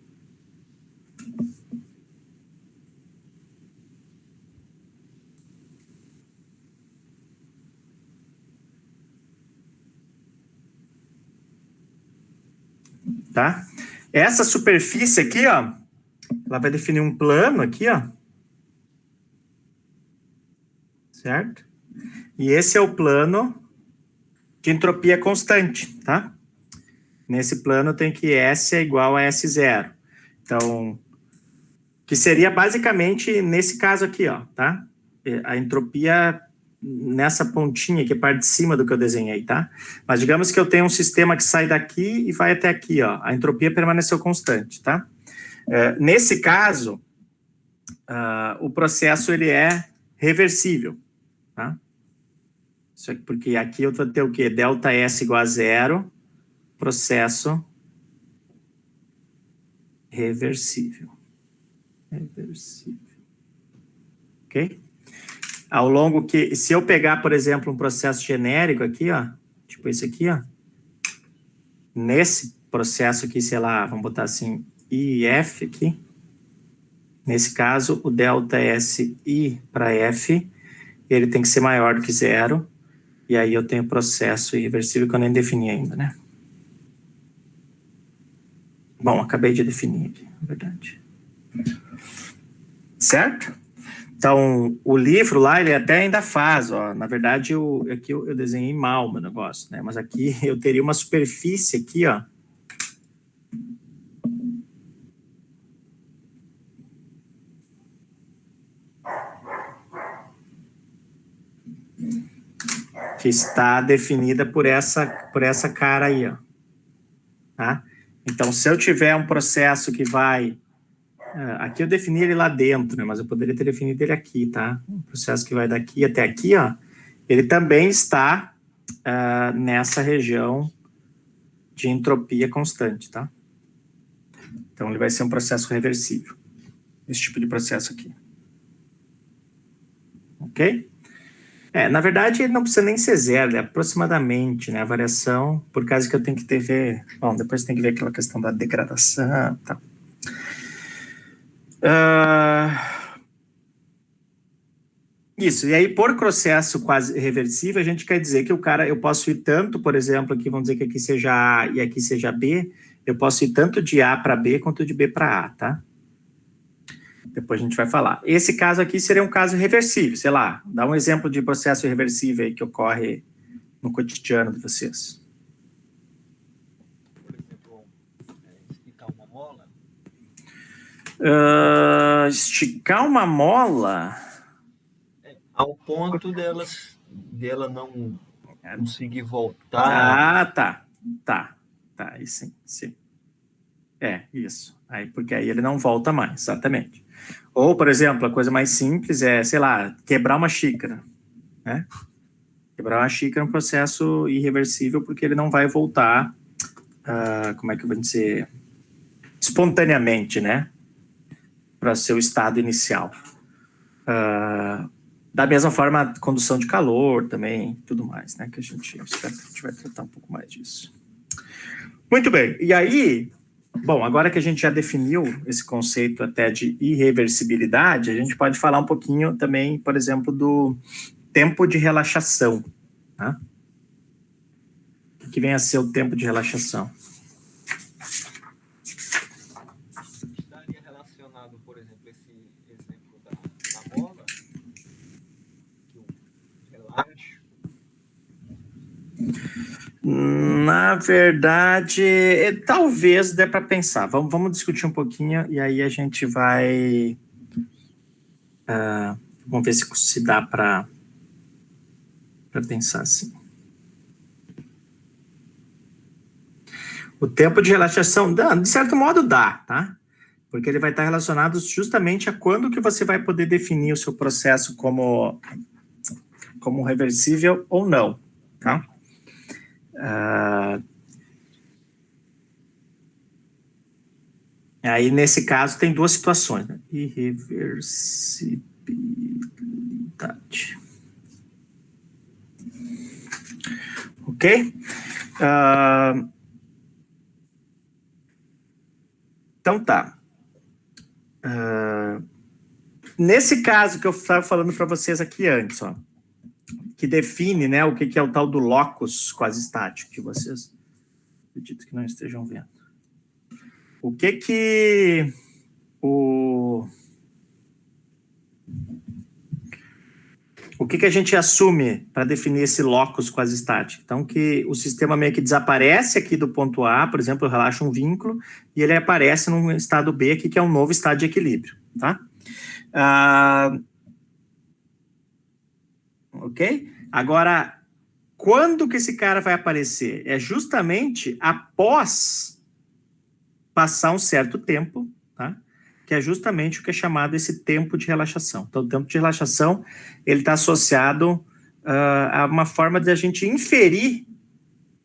Tá? Essa superfície aqui, ó, ela vai definir um plano aqui, ó. Certo? E esse é o plano de entropia constante, tá? Nesse plano tem que S é igual a S0. Então, que seria basicamente nesse caso aqui, ó, tá? A entropia nessa pontinha, que é a parte de cima do que eu desenhei, tá? Mas digamos que eu tenho um sistema que sai daqui e vai até aqui, ó. A entropia permaneceu constante, tá? Nesse caso, o processo, ele é reversível, tá? Isso aqui, porque aqui eu vou ter o quê? Delta S igual a 0, processo reversível. Reversível. Ok? Ao longo que, se eu pegar, por exemplo, um processo genérico aqui, ó, tipo esse aqui, ó, nesse processo aqui, sei lá, vamos botar assim, I e F aqui, nesse caso, o delta S I para F, ele tem que ser maior do que 0, e aí eu tenho processo irreversível que eu nem defini ainda, né? Bom, acabei de definir aqui, na verdade. Certo? Então, o livro lá, ele até ainda faz, ó, na verdade, aqui eu desenhei mal o meu negócio, né? Mas aqui eu teria uma superfície aqui, ó. Que está definida por essa cara aí, ó. Tá? Então, se eu tiver um processo que vai... aqui eu defini ele lá dentro, né? Mas eu poderia ter definido ele aqui, tá? Um processo que vai daqui até aqui, ó. Ele também está nessa região de entropia constante, tá? Então, ele vai ser um processo reversível. Esse tipo de processo aqui. Ok? Na verdade, ele não precisa nem ser 0, é aproximadamente, né? A variação, por causa que eu tenho que ver... Bom, depois tem que ver aquela questão da degradação, tá? Isso, e aí por processo quase reversível, a gente quer dizer que eu posso ir tanto, por exemplo, aqui vamos dizer que aqui seja A e aqui seja B, eu posso ir tanto de A para B quanto de B para A, tá? Depois a gente vai falar. Esse caso aqui seria um caso reversível, sei lá, dá um exemplo de processo reversível aí que ocorre no cotidiano de vocês. Por exemplo, esticar uma mola. Esticar uma mola... Ao ponto dela não conseguir voltar. Tá. Aí sim. Isso. Aí, porque aí ele não volta mais, exatamente. Ou, por exemplo, a coisa mais simples é, sei lá, quebrar uma xícara, né? Quebrar uma xícara é um processo irreversível porque ele não vai voltar, como é que eu vou dizer, espontaneamente, né? Para seu estado inicial. Da mesma forma, a condução de calor também, tudo mais, né? Que a gente vai tratar um pouco mais disso. Muito bem. E aí, bom, agora que a gente já definiu esse conceito até de irreversibilidade, a gente pode falar um pouquinho também, por exemplo, do tempo de relaxação, tá? O que vem a ser o tempo de relaxação? Estaria relacionado, por exemplo, esse exemplo da mola, que o relaxo. Na verdade, talvez dê para pensar. Vamos discutir um pouquinho e aí a gente vai... vamos ver se dá para pensar assim. O tempo de relaxação, de certo modo, dá, tá? Porque ele vai estar relacionado justamente a quando que você vai poder definir o seu processo como reversível ou não, tá? Aí, nesse caso, tem duas situações, né? Irreversibilidade. Ok? Então, tá. Nesse caso que eu estava falando para vocês aqui antes, ó, que define, né, o que é o tal do locus quase estático, que vocês acredito que não estejam vendo. O que a gente assume para definir esse locus quase estático? Então, que o sistema meio que desaparece aqui do ponto A, por exemplo, eu relaxo um vínculo, e ele aparece num estado B aqui, que é um novo estado de equilíbrio, tá? Ok? Agora, quando que esse cara vai aparecer? É justamente após passar um certo tempo, tá? Que é justamente o que é chamado esse tempo de relaxação. Então, o tempo de relaxação, ele está associado a uma forma de a gente inferir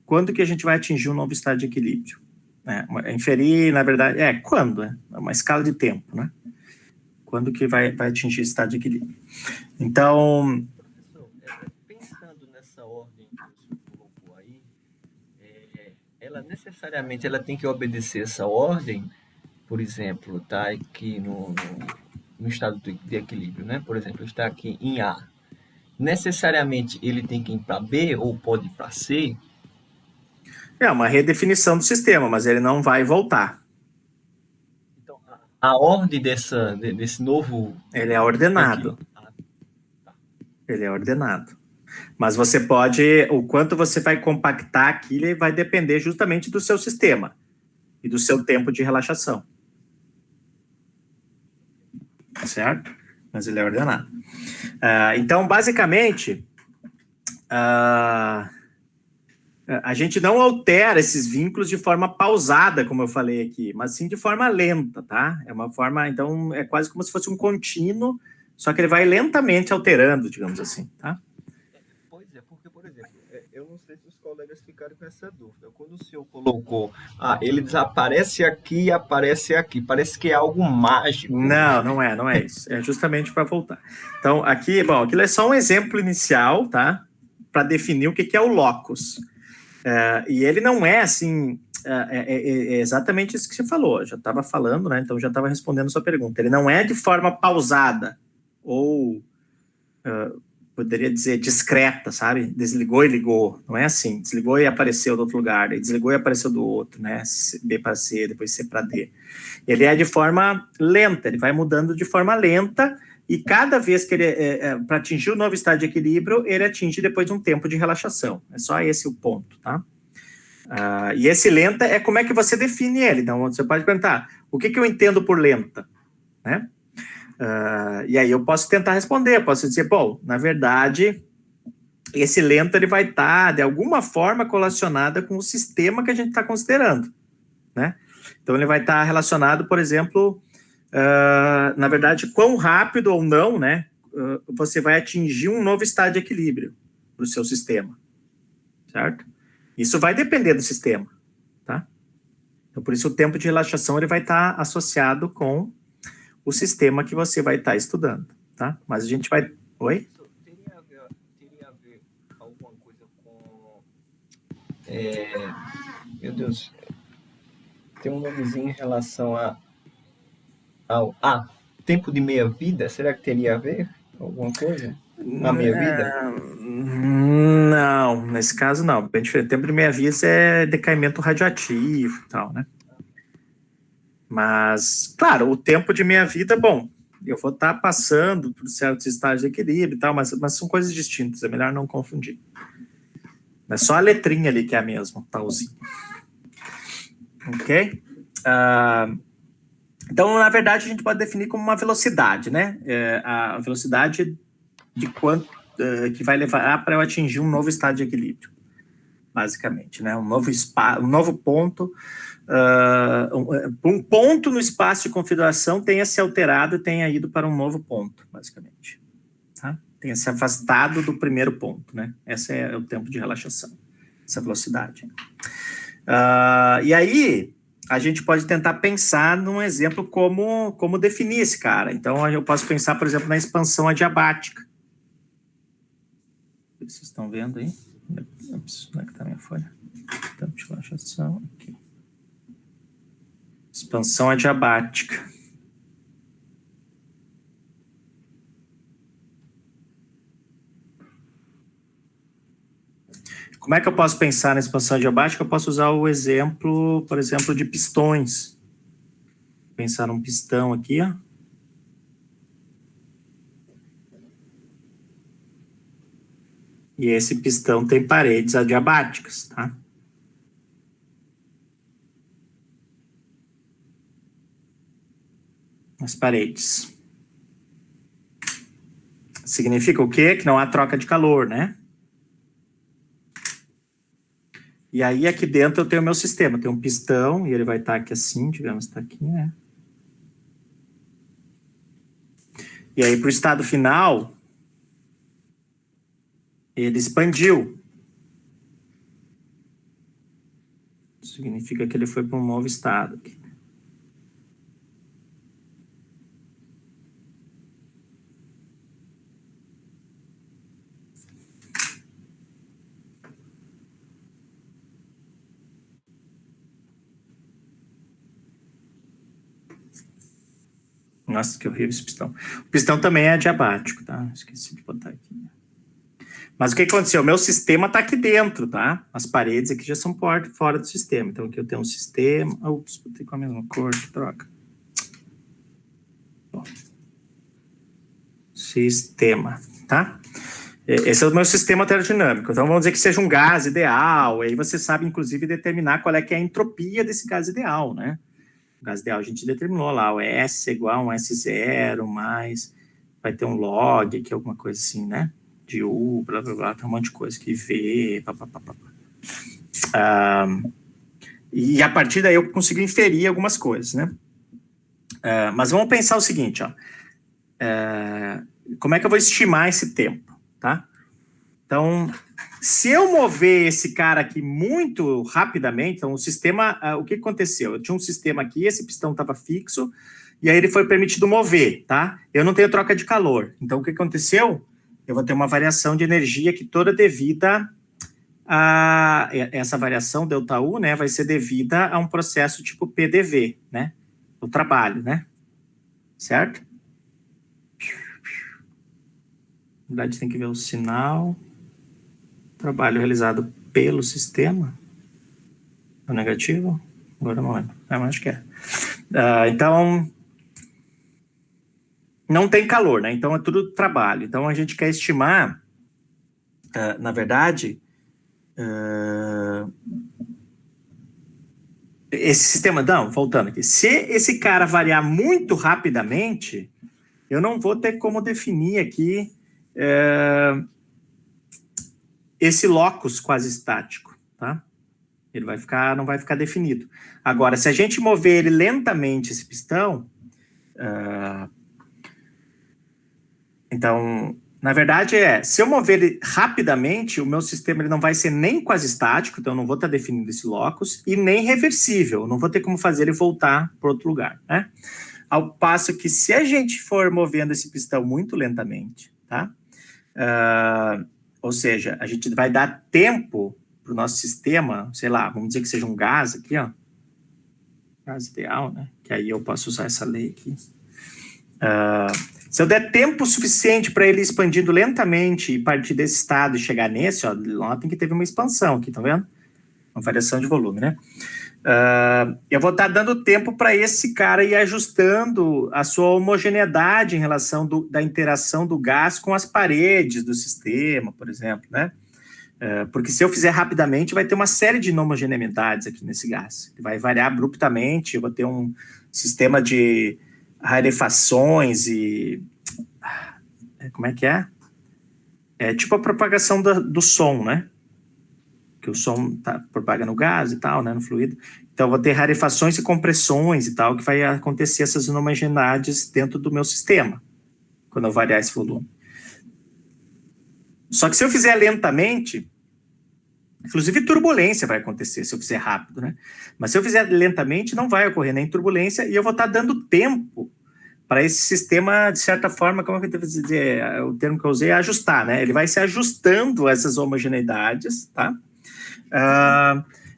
quando que a gente vai atingir um novo estado de equilíbrio. Né? Inferir, na verdade, quando, né? É uma escala de tempo, né? Quando que vai atingir esse estado de equilíbrio. Então... Professor, pensando nessa ordem que você colocou aí, ela necessariamente tem que obedecer essa ordem, por exemplo, tá aqui no estado de equilíbrio, né? Por exemplo, está aqui em A. Necessariamente ele tem que ir para B ou pode ir para C? É uma redefinição do sistema, mas ele não vai voltar. Então, a ordem desse novo... Ele é ordenado. Ele é ordenado. Mas você pode... O quanto você vai compactar aquilo vai depender justamente do seu sistema e do seu tempo de relaxação. Certo? Mas ele é ordenado. Então, basicamente... a gente não altera esses vínculos de forma pausada, como eu falei aqui, mas sim de forma lenta, tá? É uma forma, então, é quase como se fosse um contínuo, só que ele vai lentamente alterando, digamos assim, tá? Pois é, porque, por exemplo, eu não sei se os colegas ficaram com essa dúvida. Quando o senhor colocou, ele desaparece aqui e aparece aqui, parece que é algo mágico. Não é isso. É justamente para voltar. Então, aqui, bom, aquilo é só um exemplo inicial, tá? Para definir o que é o locus. E ele não é assim, é exatamente isso que você falou, eu já estava falando, né? Então já estava respondendo a sua pergunta. Ele não é de forma pausada ou poderia dizer discreta, sabe? Desligou e ligou, não é assim. Desligou e apareceu do outro lugar, daí desligou e apareceu do outro, né? B para C, depois C para D. Ele é de forma lenta, ele vai mudando de forma lenta. E cada vez que ele, para atingir o novo estado de equilíbrio, ele atinge depois de um tempo de relaxação. É só esse o ponto, tá? E esse lenta é como é que você define ele. Então, você pode perguntar, o que eu entendo por lenta? Né? E aí eu posso tentar responder, posso dizer, bom, na verdade, esse lenta ele vai estar, de alguma forma, relacionado com o sistema que a gente está considerando. Né? Então, ele vai estar relacionado, por exemplo... na verdade, quão rápido ou não, né, você vai atingir um novo estado de equilíbrio para o seu sistema, certo? Isso vai depender do sistema, tá? Então, por isso, o tempo de relaxação ele vai estar associado com o sistema que você vai estar estudando, tá? Mas a gente vai... Oi? Teria a ver alguma coisa com... Meu Deus, tem um nomezinho em relação ao tempo de meia-vida, será que teria a ver alguma coisa? Na meia-vida? Não, nesse caso não. Bem diferente. Tempo de meia-vida é decaimento radioativo e tal, né? Mas, claro, o tempo de meia-vida, bom, eu vou estar passando por certos estágios de equilíbrio e tal, mas são coisas distintas, é melhor não confundir. É só a letrinha ali que é a mesma, talzinho. Ok? Então, na verdade, a gente pode definir como uma velocidade, né? A velocidade de quanto que vai levar para eu atingir um novo estado de equilíbrio, basicamente, né? Um novo ponto, um ponto no espaço de configuração tenha se alterado e tenha ido para um novo ponto, basicamente. Tá? Tenha se afastado do primeiro ponto, né? Esse é o tempo de relaxação, essa velocidade. E aí... a gente pode tentar pensar num exemplo como definir esse cara. Então, eu posso pensar, por exemplo, na expansão adiabática. Vocês estão vendo aí? Ups, onde é que está a minha folha? Então, aqui. Expansão adiabática. Como é que eu posso pensar na expansão adiabática? Eu posso usar o exemplo, por exemplo, de pistões. Vou pensar num pistão aqui, ó. E esse pistão tem paredes adiabáticas, tá? As paredes. Significa o quê? Que não há troca de calor, né? E aí, aqui dentro eu tenho o meu sistema. Tem um pistão, e ele vai estar aqui assim, digamos, está aqui, né? E aí, para o estado final, ele expandiu. Significa que ele foi para um novo estado aqui. Nossa, que horrível esse pistão. O pistão também é adiabático, tá? Esqueci de botar aqui. Mas o que aconteceu? O meu sistema está aqui dentro, tá? As paredes aqui já são fora do sistema. Então, aqui eu tenho um sistema... Ups, botei com a mesma cor, que troca. Bom. Sistema, tá? Esse é o meu sistema termodinâmico. Então, vamos dizer que seja um gás ideal. Aí você sabe, inclusive, determinar qual é que é a entropia desse gás ideal, né? O gás ideal a gente determinou lá, o S é igual a um S0, mais... Vai ter um log aqui, alguma coisa assim, né? De U, blá, blá, blá, tem um monte de coisa que V, papapá. E a partir daí eu consigo inferir algumas coisas, né? Mas vamos pensar o seguinte, ó. Como é que eu vou estimar esse tempo, tá? Então, se eu mover esse cara aqui muito rapidamente, então o sistema, o que aconteceu? Eu tinha um sistema aqui, esse pistão estava fixo, e aí ele foi permitido mover, tá? Eu não tenho troca de calor. Então, o que aconteceu? Eu vou ter uma variação de energia que toda devida a... Essa variação, ΔU, né, vai ser devida a um processo tipo PDV, né? O trabalho, né? Certo? Na verdade, tem que ver o sinal. Trabalho realizado pelo sistema. É negativo? Agora não lembro. Mas acho que é. Então... Não tem calor, né? Então é tudo trabalho. Então a gente quer estimar, na verdade, esse sistema. Não, voltando aqui. Se esse cara variar muito rapidamente, eu não vou ter como definir aqui esse locus quase estático, tá? Ele não vai ficar definido. Agora, se a gente mover ele lentamente, esse pistão, então, na verdade, se eu mover ele rapidamente, o meu sistema ele não vai ser nem quase estático, então eu não vou estar definindo esse locus, e nem reversível, eu não vou ter como fazer ele voltar para outro lugar, né? Ao passo que se a gente for movendo esse pistão muito lentamente, tá? Ou seja, a gente vai dar tempo para o nosso sistema, sei lá, vamos dizer que seja um gás aqui, ó. Gás ideal, né? Que aí eu posso usar essa lei aqui. Se eu der tempo suficiente para ele expandindo lentamente e partir desse estado e chegar nesse, ó, notem que teve uma expansão aqui, tá vendo? Uma variação de volume, né? Eu vou estar dando tempo para esse cara ir ajustando a sua homogeneidade em relação da interação do gás com as paredes do sistema, por exemplo, né? Porque se eu fizer rapidamente, vai ter uma série de inhomogeneidades aqui nesse gás. Vai variar abruptamente, eu vou ter um sistema de rarefações e... Como é que é? É tipo a propagação do som, né? Que o som propaga no gás e tal, né? No fluido. Então, eu vou ter rarefações e compressões e tal, que vai acontecer essas inhomogeneidades dentro do meu sistema, quando eu variar esse volume. Só que se eu fizer lentamente, Inclusive turbulência vai acontecer se eu fizer rápido, né? Mas se eu fizer lentamente, não vai ocorrer nem turbulência e eu vou estar dando tempo para esse sistema, de certa forma, como é que eu devo dizer, o termo que eu usei é ajustar, né? Ele vai se ajustando a essas homogeneidades, tá?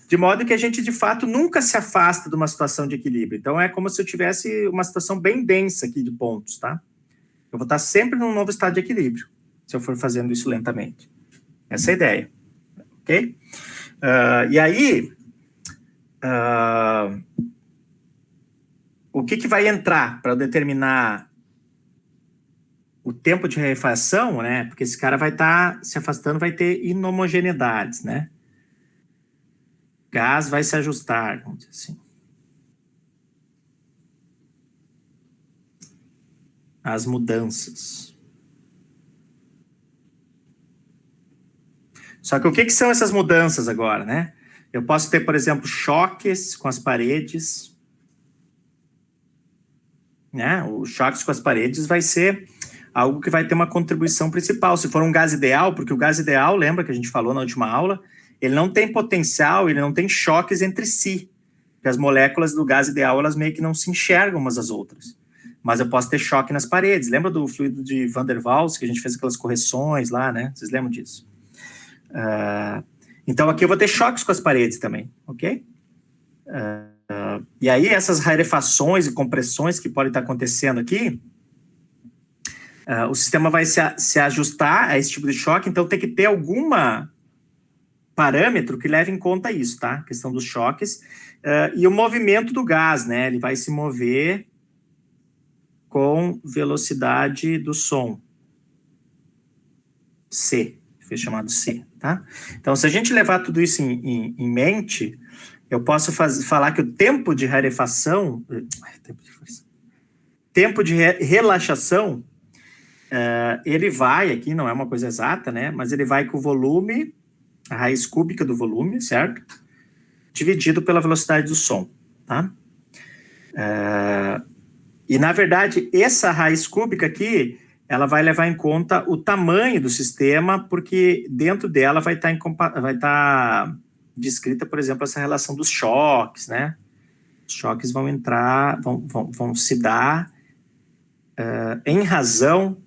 De modo que a gente, de fato, nunca se afasta de uma situação de equilíbrio. Então, é como se eu tivesse uma situação bem densa aqui de pontos, tá? Eu vou estar sempre num novo estado de equilíbrio, se eu for fazendo isso lentamente. Essa é a ideia. Ok? E aí, o que vai entrar para determinar o tempo de rarefação, né? Porque esse cara vai estar se afastando, vai ter inhomogeneidades, né? Gás vai se ajustar, vamos dizer assim. As mudanças. Só que o que são essas mudanças agora, né? Eu posso ter, por exemplo, choques com as paredes, né? Os choques com as paredes vai ser algo que vai ter uma contribuição principal. Se for um gás ideal, porque o gás ideal, lembra que a gente falou na última aula, ele não tem potencial, ele não tem choques entre si. Porque as moléculas do gás ideal, elas meio que não se enxergam umas às outras. Mas eu posso ter choque nas paredes. Lembra do fluido de Van der Waals, que a gente fez aquelas correções lá, né? Vocês lembram disso? Então, aqui eu vou ter choques com as paredes também, ok? E aí, essas rarefações e compressões que podem estar acontecendo aqui, o sistema vai se ajustar a esse tipo de choque, então tem que ter alguma parâmetro que leve em conta isso, tá? A questão dos choques. E o movimento do gás, né? Ele vai se mover com velocidade do som. C, foi chamado C, tá? Então, se a gente levar tudo isso em mente, eu posso falar que o tempo de rarefação, tempo de relaxação, ele vai aqui, não é uma coisa exata, né? Mas ele vai com o volume, a raiz cúbica do volume, certo? Dividido pela velocidade do som, tá? E, na verdade, essa raiz cúbica aqui, ela vai levar em conta o tamanho do sistema, porque dentro dela vai estar descrita, por exemplo, essa relação dos choques, né? Os choques vão entrar, vão se dar em razão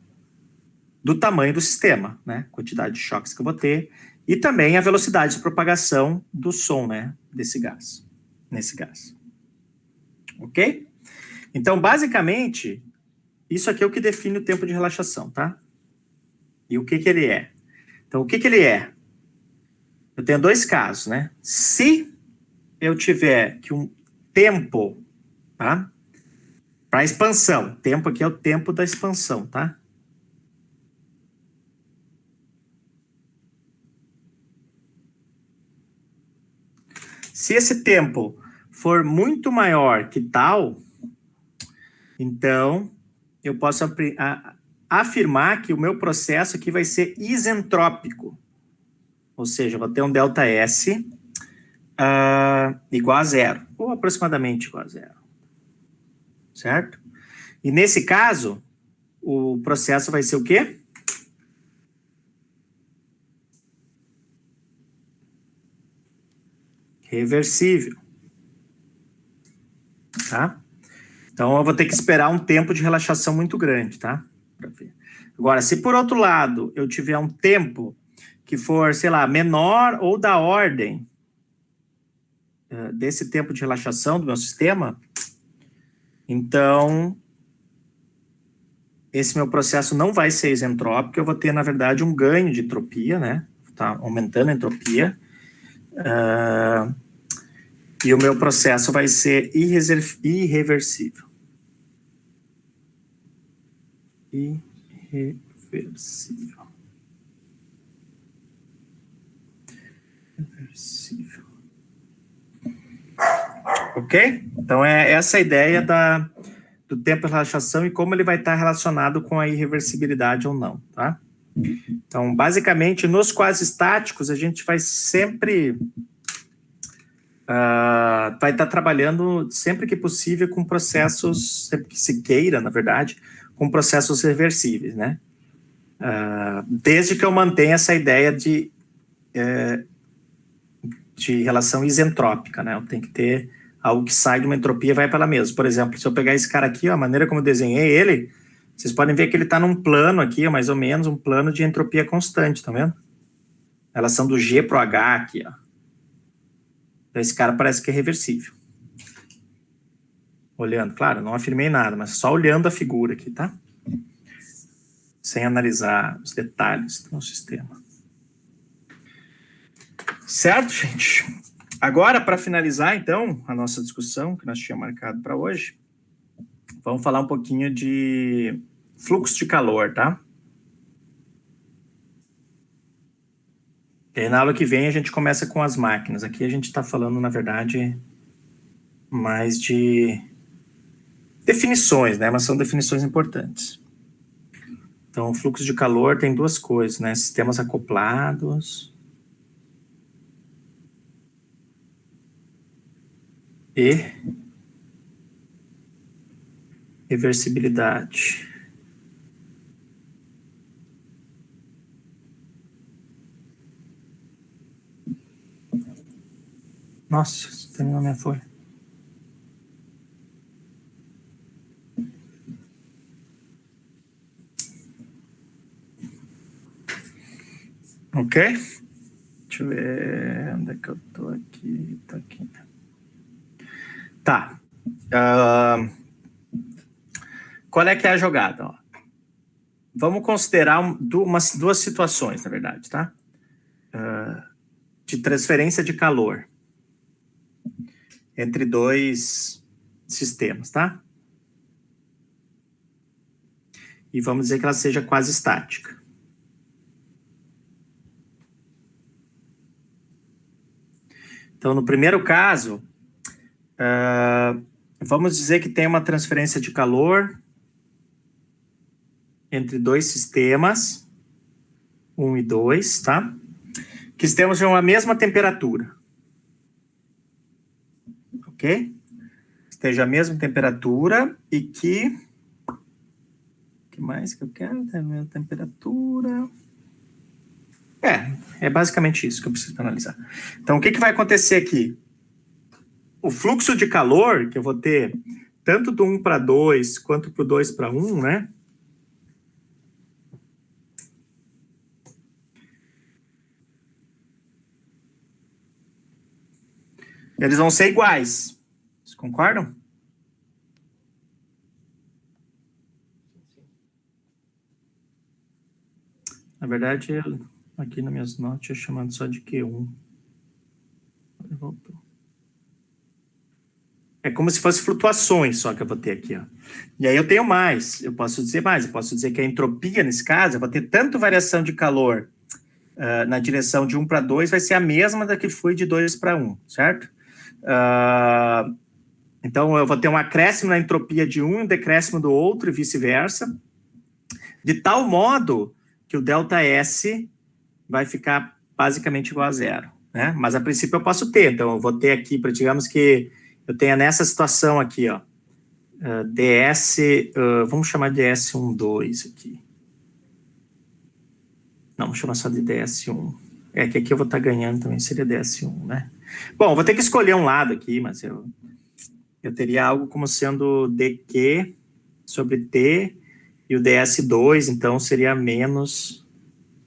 do tamanho do sistema, né? Quantidade de choques que eu vou ter, e também a velocidade de propagação do som, né? Nesse gás. Ok? Então, basicamente, isso aqui é o que define o tempo de relaxação, tá? E o que ele é? Então, o que ele é? Eu tenho dois casos, né? Se eu tiver que um tempo, tá? Para expansão. Tempo aqui é o tempo da expansão, tá? Se esse tempo for muito maior que tal, então eu posso afirmar que o meu processo aqui vai ser isentrópico. Ou seja, eu vou ter um ΔS igual a zero, ou aproximadamente igual a zero. Certo? E nesse caso, o processo vai ser o quê? Reversível. Tá? Então, eu vou ter que esperar um tempo de relaxação muito grande, tá? Pra ver. Agora, se por outro lado eu tiver um tempo que for, sei lá, menor ou da ordem desse tempo de relaxação do meu sistema, então esse meu processo não vai ser isentrópico, eu vou ter, na verdade, um ganho de entropia, né? Tá aumentando a entropia. E o meu processo vai ser irreversível. Irreversível. Ok? Então, é essa a ideia do tempo de relaxação e como ele vai estar relacionado com a irreversibilidade ou não, tá? Então, basicamente, nos quase estáticos, a gente vai sempre... vai estar trabalhando sempre que possível com processos, sempre que se queira, na verdade, com processos reversíveis, né? Desde que eu mantenha essa ideia de de relação isentrópica, né? Eu tenho que ter algo que sai de uma entropia e vai para ela mesma. Por exemplo, se eu pegar esse cara aqui, ó, a maneira como eu desenhei ele, vocês podem ver que ele está num plano aqui, ó, mais ou menos, um plano de entropia constante, tá vendo? A relação do G pro H aqui, ó. Então, esse cara parece que é reversível. Olhando, claro, não afirmei nada, mas só olhando a figura aqui, tá? Sem analisar os detalhes do sistema. Certo, gente? Agora, para finalizar, então, a nossa discussão que nós tínhamos marcado para hoje, vamos falar um pouquinho de fluxo de calor, tá? E aí, na aula que vem, a gente começa com as máquinas. Aqui a gente está falando, na verdade, mais de definições, né? Mas são definições importantes. Então, o fluxo de calor tem duas coisas, né? Sistemas acoplados e reversibilidade. Nossa, terminou minha folha. Ok? Deixa eu ver onde é que eu tô aqui. Tá aqui. Tá. Qual é que é a jogada? Ó? Vamos considerar duas situações, na verdade, tá? De transferência de calor entre dois sistemas, tá? E vamos dizer que ela seja quase estática. Então, no primeiro caso, vamos dizer que tem uma transferência de calor entre dois sistemas, 1 e 2, tá? Que estejam a mesma temperatura. Ok? Esteja a mesma temperatura e que... O que mais que eu quero? Tem a mesma temperatura... É basicamente isso que eu preciso analisar. Então, o que vai acontecer aqui? O fluxo de calor que eu vou ter, tanto do 1 para 2, quanto do 2 para 1, né? Eles vão ser iguais. Vocês concordam? Na verdade, aqui nas minhas notas, eu chamando só de Q1. Voltou. É como se fosse flutuações só que eu vou ter aqui, ó. E aí eu tenho mais, eu posso dizer que a entropia, nesse caso, eu vou ter tanto variação de calor na direção de 1 para 2, vai ser a mesma da que foi de 2 para 1, certo? Então, eu vou ter um acréscimo na entropia de um e um decréscimo do outro, e vice-versa, de tal modo que o ΔS vai ficar basicamente igual a zero, né? Mas, a princípio, eu posso ter. Então, eu vou ter aqui, digamos que eu tenha nessa situação aqui, ó, ds, vamos chamar de ds12 aqui. Não, vamos chamar só de ds1. É que aqui eu vou estar ganhando também, seria ds1, né? Bom, eu vou ter que escolher um lado aqui, mas eu teria algo como sendo dq sobre t, e o ds2, então, seria menos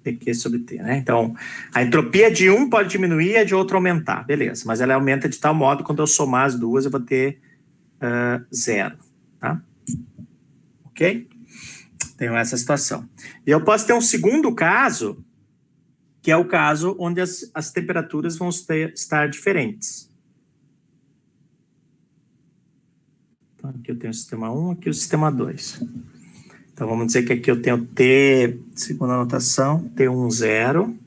dq sobre t, né? Então, a entropia de um pode diminuir e a de outro aumentar, beleza. Mas ela aumenta de tal modo, quando eu somar as duas, eu vou ter zero, tá? Ok? Tenho essa situação. E eu posso ter um segundo caso, que é o caso onde as temperaturas vão estar diferentes. Então, aqui eu tenho o sistema 1, aqui o sistema 2. Então, vamos dizer que aqui eu tenho T, segunda anotação, T1, 0.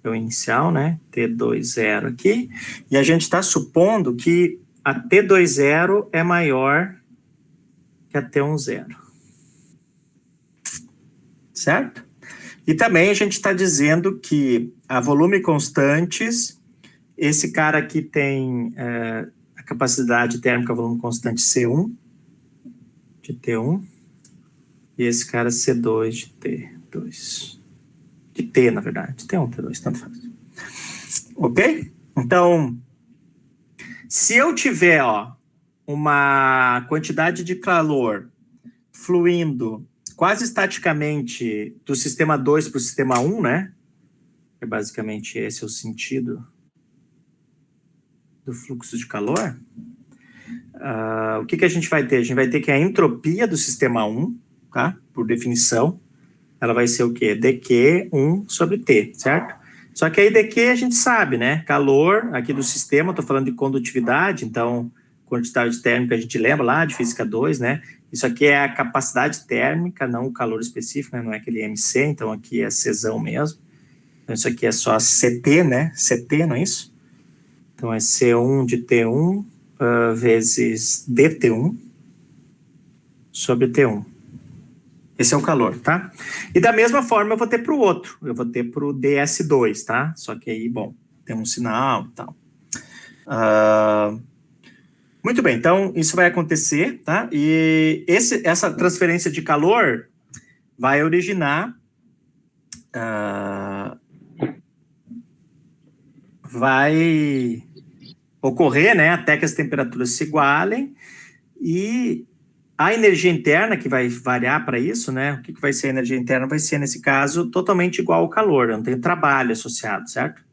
É o inicial, né? T2, 0 aqui. E a gente está supondo que a T2, 0 é maior que a T1, 0. Certo? E também a gente está dizendo que a volume constantes, esse cara aqui tem a capacidade térmica volume constante C1, de T1, e esse cara C2 de T2. De T, na verdade. T1, T2, tanto faz. Ok? Então, se eu tiver uma quantidade de calor fluindo quase estaticamente do sistema 2 para o sistema 1, né? É basicamente esse é o sentido do fluxo de calor. O que a gente vai ter? A gente vai ter que a entropia do sistema 1, tá? Por definição, ela vai ser o quê? dQ 1 sobre T, certo? Só que aí dQ a gente sabe, né? Calor aqui do sistema, estou falando de condutividade, então quantidade térmica a gente lembra lá de física 2, né? Isso aqui é a capacidade térmica, não o calor específico, né? Não é aquele MC, então aqui é Czão mesmo. Então isso aqui é só CT, né? CT, não é isso? Então é C1 de T1 vezes DT1 sobre T1. Esse é o calor, tá? E da mesma forma eu vou ter para o outro. Eu vou ter para o DS2, tá? Só que aí, bom, tem um sinal e tal. Muito bem, então isso vai acontecer, tá? E essa transferência de calor vai originar... vai ocorrer, né? Até que as temperaturas se igualem e... a energia interna, que vai variar para isso, né? O que vai ser a energia interna? Vai ser, nesse caso, totalmente igual ao calor. Eu não tenho trabalho associado, certo?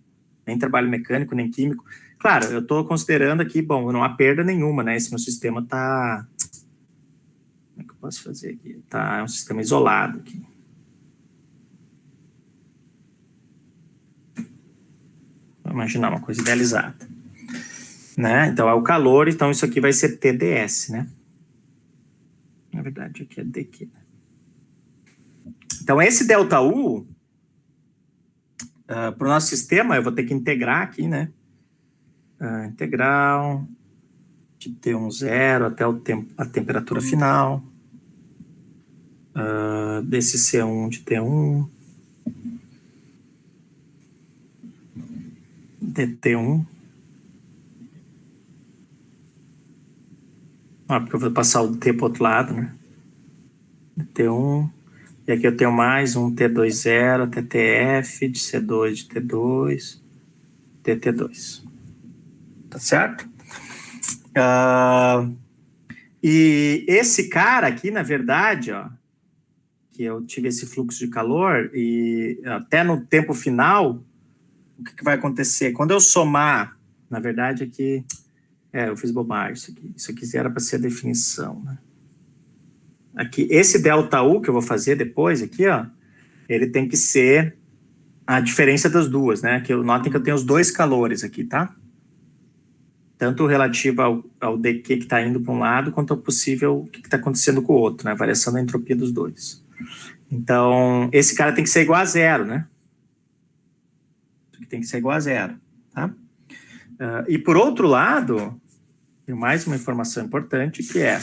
Nem trabalho mecânico, nem químico. Claro, eu estou considerando aqui, bom, não há perda nenhuma, né? Esse meu sistema está... Como é que eu posso fazer aqui? É um sistema isolado aqui. Vou imaginar uma coisa idealizada. Né? Então, é o calor, então isso aqui vai ser TDS, né? Na verdade, aqui é dQ. Então, esse ΔU, para o nosso sistema, eu vou ter que integrar aqui, né? Integral de T1 zero até a temperatura final. Desse C1 de T1. DT1. Porque eu vou passar o T para o outro lado, né? T1. E aqui eu tenho mais um T20 até TF, de C2 de T2, TT2. Tá certo? E esse cara aqui, na verdade, que eu tive esse fluxo de calor, e até no tempo final, o que vai acontecer? Quando eu somar, na verdade, aqui... eu fiz bobagem isso aqui. Isso aqui era para ser a definição, né? Aqui, esse ΔU que eu vou fazer depois, aqui, ele tem que ser a diferença das duas, né? Notem que eu tenho os dois calores aqui, tá? Tanto relativo ao dQ que está indo para um lado, quanto ao possível o que está acontecendo com o outro, né? A variação da entropia dos dois. Então, esse cara tem que ser igual a zero, né? Isso aqui tem que ser igual a zero, tá? E por outro lado, tem mais uma informação importante que é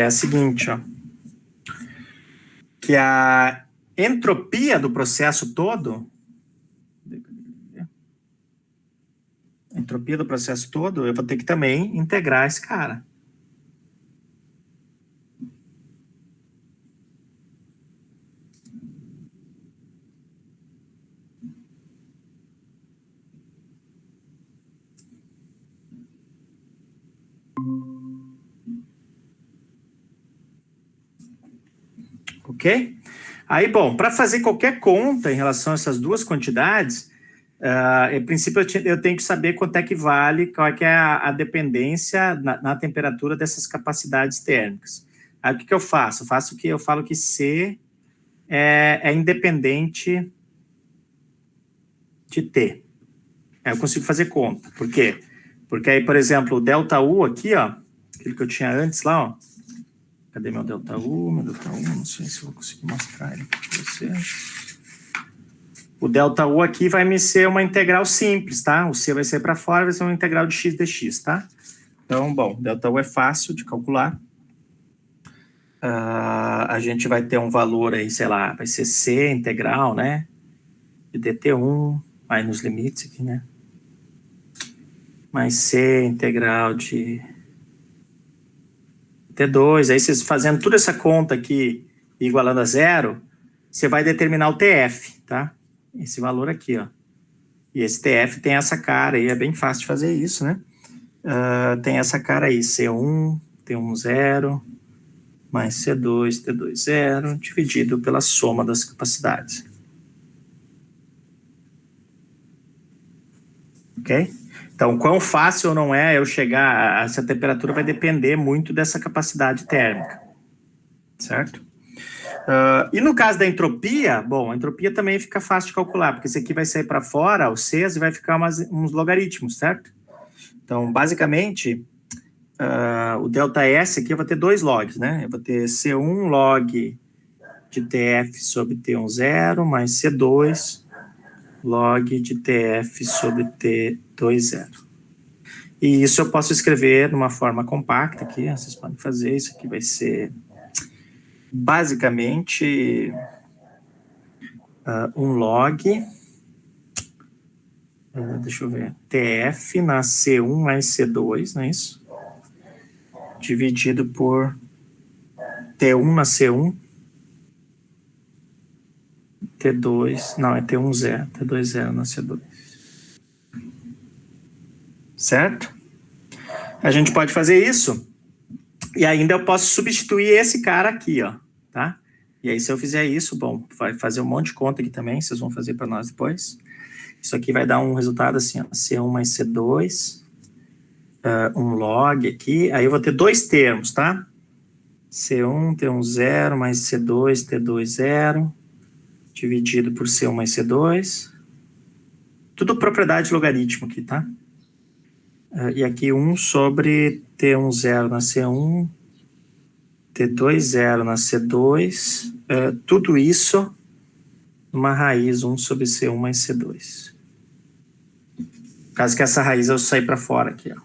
a seguinte, que a entropia do processo todo, eu vou ter que também integrar esse cara. Ok? Aí, bom, para fazer qualquer conta em relação a essas duas quantidades, em princípio eu tenho que saber quanto é que vale, qual é que é a dependência na temperatura dessas capacidades térmicas. Aí o que eu faço? Eu falo que C é independente de T. Aí eu consigo fazer conta. Por quê? Porque aí, por exemplo, o ΔU aqui, aquele que eu tinha antes lá, cadê meu ΔU? Não sei se eu vou conseguir mostrar ele para vocês. O ΔU aqui vai me ser uma integral simples, tá? O C vai ser para fora, vai ser uma integral de x dx, tá? Então, bom, ΔU é fácil de calcular. A gente vai ter um valor aí, sei lá, vai ser C integral, né? De dt1, vai nos limites aqui, né? Mais C integral de T2, aí vocês fazendo toda essa conta aqui igualando a zero, você vai determinar o TF, tá? Esse valor aqui, ó. E esse TF tem essa cara aí, é bem fácil de fazer isso, né? Tem essa cara aí, C1, T1 zero, mais C2, T2 zero, dividido pela soma das capacidades. Ok? Então, quão fácil ou não é eu chegar a essa temperatura vai depender muito dessa capacidade térmica, certo? E no caso da entropia, bom, a entropia também fica fácil de calcular, porque esse aqui vai sair para fora, o C, e vai ficar uns logaritmos, certo? Então, basicamente, o ΔS aqui eu vou ter 2 logs, né? Eu vou ter C1 log de TF sobre T1 zero, mais C2 log de TF sobre T2 zero. E isso eu posso escrever de uma forma compacta aqui, vocês podem fazer, isso aqui vai ser basicamente um log, deixa eu ver, TF na C1 mais C2, não é isso? Dividido por T1 na C1, T2, não, é T1 zero, T2 zero na C2. Certo? A gente pode fazer isso e ainda eu posso substituir esse cara aqui, ó, tá? E aí se eu fizer isso, bom, vai fazer um monte de conta aqui também, vocês vão fazer para nós depois. Isso aqui vai dar um resultado assim, ó, C1 mais C2, um log aqui, aí eu vou ter 2 termos, tá? C1, T1 zero, mais C2, T2 zero, dividido por C1 mais C2. Tudo propriedade de logaritmo aqui, tá? E aqui 1 sobre T1 zero na C1, T2 zero na C2, tudo isso numa raiz 1 sobre C1 mais C2. Caso que essa raiz eu sair para fora aqui, ó.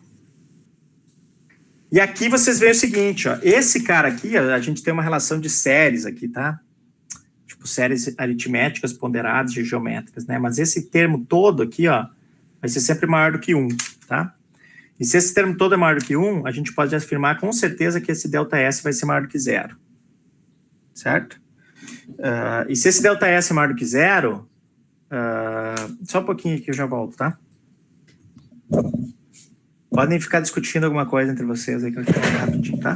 E aqui vocês veem o seguinte, ó, esse cara aqui, ó, a gente tem uma relação de séries aqui, tá? Tipo, séries aritméticas ponderadas e geométricas, né? Mas esse termo todo aqui, ó, vai ser sempre maior do que 1, tá? E se esse termo todo é maior do que 1, a gente pode afirmar com certeza que esse ΔS vai ser maior do que 0, certo? E se esse ΔS é maior do que 0, só um pouquinho aqui eu já volto, tá? Podem ficar discutindo alguma coisa entre vocês aí que eu quero rapidinho, tá?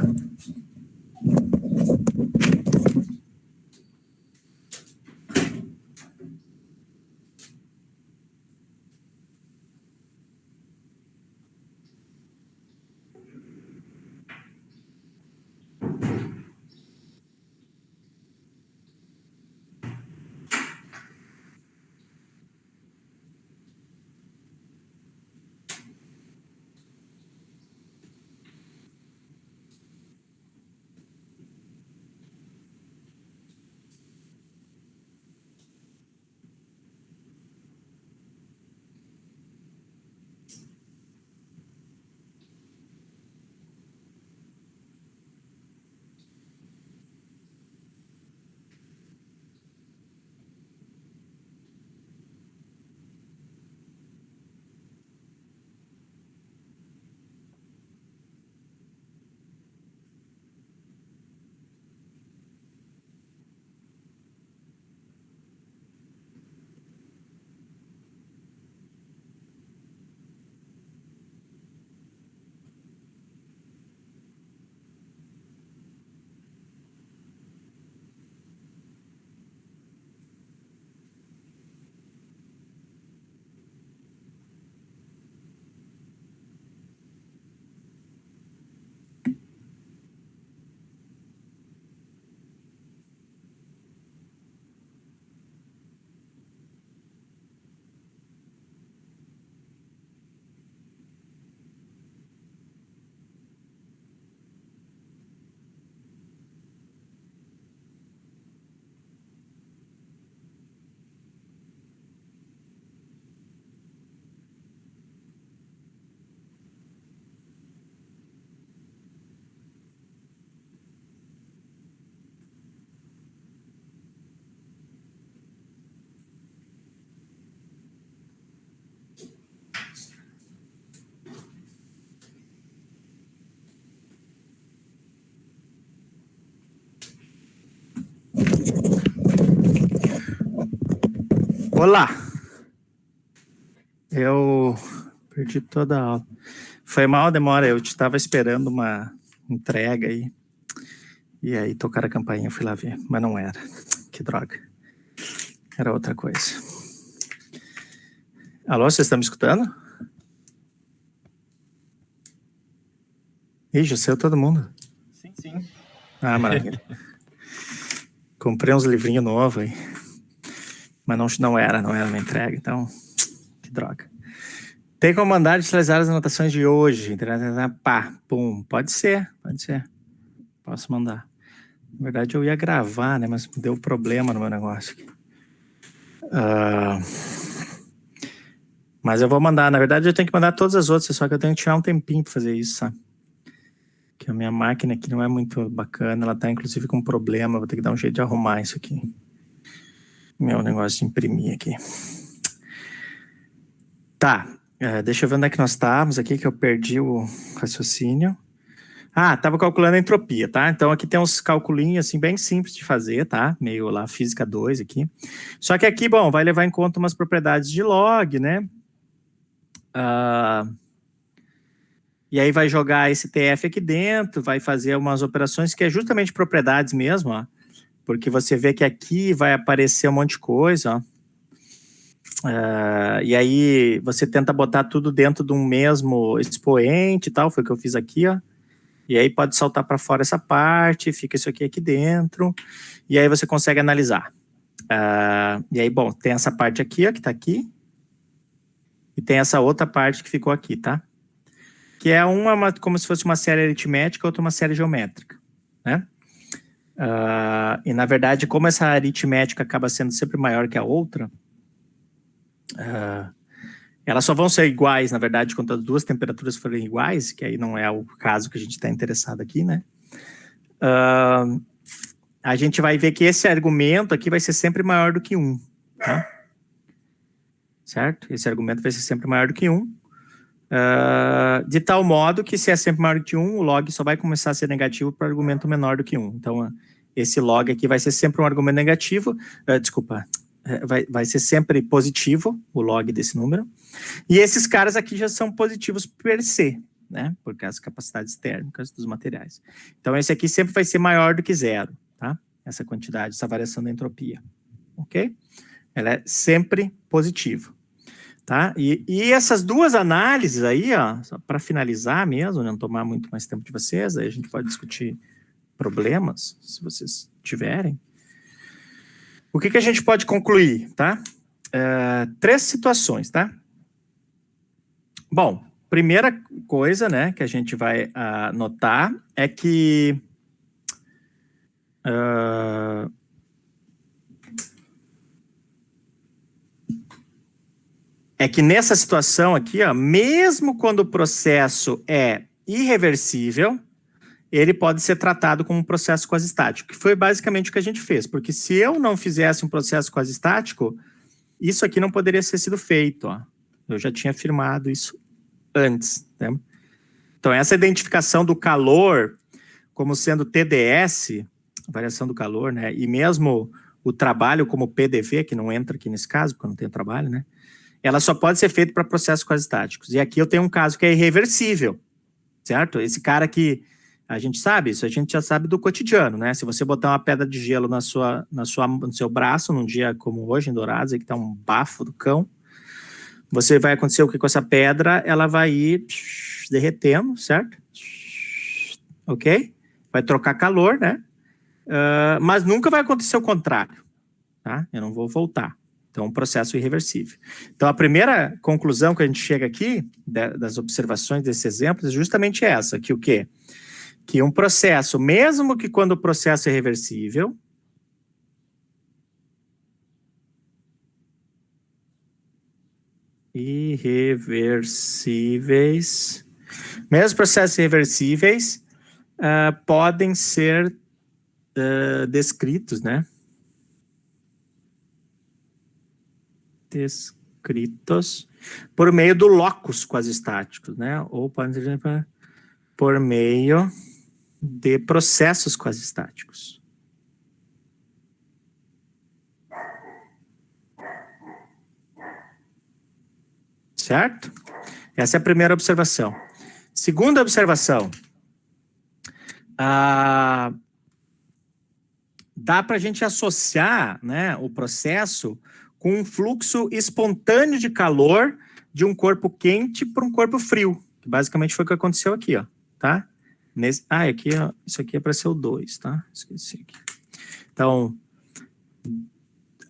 Olá! Eu perdi toda a aula. Foi mal a demora, eu estava esperando uma entrega aí. E aí tocaram a campainha, eu fui lá ver, mas não era. Que droga. Era outra coisa. Alô, vocês estão me escutando? Ih, já saiu todo mundo. Sim. Ah, maravilha. Comprei uns livrinhos novos aí. Mas não era uma entrega, então, que droga. Tem como mandar digitalizar as anotações de hoje? Pá, pum, pode ser. Posso mandar. Na verdade, eu ia gravar, né, mas deu problema no meu negócio aqui. Mas eu vou mandar. Na verdade, eu tenho que mandar todas as outras, só que eu tenho que tirar um tempinho para fazer isso, sabe? Que a minha máquina aqui não é muito bacana, ela tá inclusive com problema, vou ter que dar um jeito de arrumar isso aqui. Meu negócio de imprimir aqui. Tá, deixa eu ver onde é que nós estávamos aqui, que eu perdi o raciocínio. Tava calculando a entropia, tá? Então aqui tem uns calculinhos assim bem simples de fazer, tá? Meio lá física 2 aqui. Só que aqui, bom, vai levar em conta umas propriedades de log, né? E aí vai jogar esse TF aqui dentro, vai fazer umas operações que é justamente propriedades mesmo, ó. Porque você vê que aqui vai aparecer um monte de coisa, ó. E aí você tenta botar tudo dentro de um mesmo expoente e tal, foi o que eu fiz aqui, ó. E aí pode saltar para fora essa parte, fica isso aqui dentro, e aí você consegue analisar. E aí, bom, tem essa parte aqui, ó, que tá aqui, e tem essa outra parte que ficou aqui, tá? Que é como se fosse uma série aritmética, outra uma série geométrica, né? E na verdade, como essa aritmética acaba sendo sempre maior que a outra, elas só vão ser iguais, na verdade, quando as duas temperaturas forem iguais, que aí não é o caso que a gente está interessado aqui, né? A gente vai ver que esse argumento aqui vai ser sempre maior do que 1, tá? Certo? Esse argumento vai ser sempre maior do que 1. De tal modo que se é sempre maior do que 1, o log só vai começar a ser negativo para argumento menor do que 1. Então, esse log aqui vai ser sempre um argumento negativo. Vai ser sempre positivo, o log desse número. E esses caras aqui já são positivos per se, né? Por causa das capacidades térmicas dos materiais. Então, esse aqui sempre vai ser maior do que 0, tá? Essa quantidade, essa variação da entropia. Ok? Ela é sempre positiva. Tá? E essas duas análises aí, ó, só para finalizar mesmo, não tomar muito mais tempo de vocês, aí a gente pode discutir problemas, se vocês tiverem. O que a gente pode concluir, tá? 3 situações, tá? Bom, primeira coisa, né, que a gente vai notar é que nessa situação aqui, ó, mesmo quando o processo é irreversível, ele pode ser tratado como um processo quasi-estático, que foi basicamente o que a gente fez, porque se eu não fizesse um processo quasi-estático, isso aqui não poderia ter sido feito, ó. Eu já tinha afirmado isso antes, né? Então, essa identificação do calor como sendo TDS, variação do calor, né, e mesmo o trabalho como PDV, que não entra aqui nesse caso, porque eu não tenho trabalho, né, ela só pode ser feita para processos quasi-estáticos. E aqui eu tenho um caso que é irreversível, certo? Esse cara que a gente sabe, isso a gente já sabe do cotidiano, né? Se você botar uma pedra de gelo no seu braço, num dia como hoje, em Dourados, aí que tá um bafo do cão, vai acontecer o que com essa pedra? Ela vai ir derretendo, certo? Ok? Vai trocar calor, né? Mas nunca vai acontecer o contrário, tá? Eu não vou voltar. Então, um processo irreversível. Então, a primeira conclusão que a gente chega aqui, das observações desse exemplo, é justamente essa, que o quê? Que um processo, mesmo que quando o processo é reversível, mesmo processos irreversíveis podem ser descritos, né? Descritos por meio do locus quasi-estáticos, né? Ou podem ser por meio de processos quasi-estáticos. certo? Essa é a primeira observação. Segunda observação. Dá para a gente associar, né, o processo com um fluxo espontâneo de calor de um corpo quente para um corpo frio, que basicamente foi o que aconteceu aqui, ó, tá? Aqui, ó, isso aqui é para ser o 2, tá? Esqueci aqui. Então,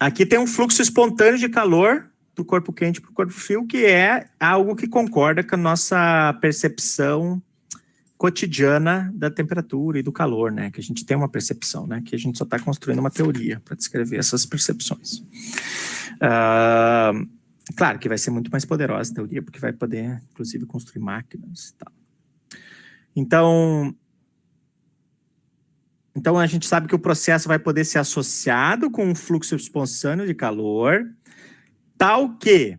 aqui tem um fluxo espontâneo de calor do corpo quente para o corpo frio, que é algo que concorda com a nossa percepção cotidiana da temperatura e do calor, né? Que a gente tem uma percepção, né? Que a gente só está construindo uma teoria para descrever essas percepções. Claro que vai ser muito mais poderosa a teoria, porque vai poder, inclusive, construir máquinas e tal. Então, a gente sabe que o processo vai poder ser associado com um fluxo espontâneo de calor, tal que...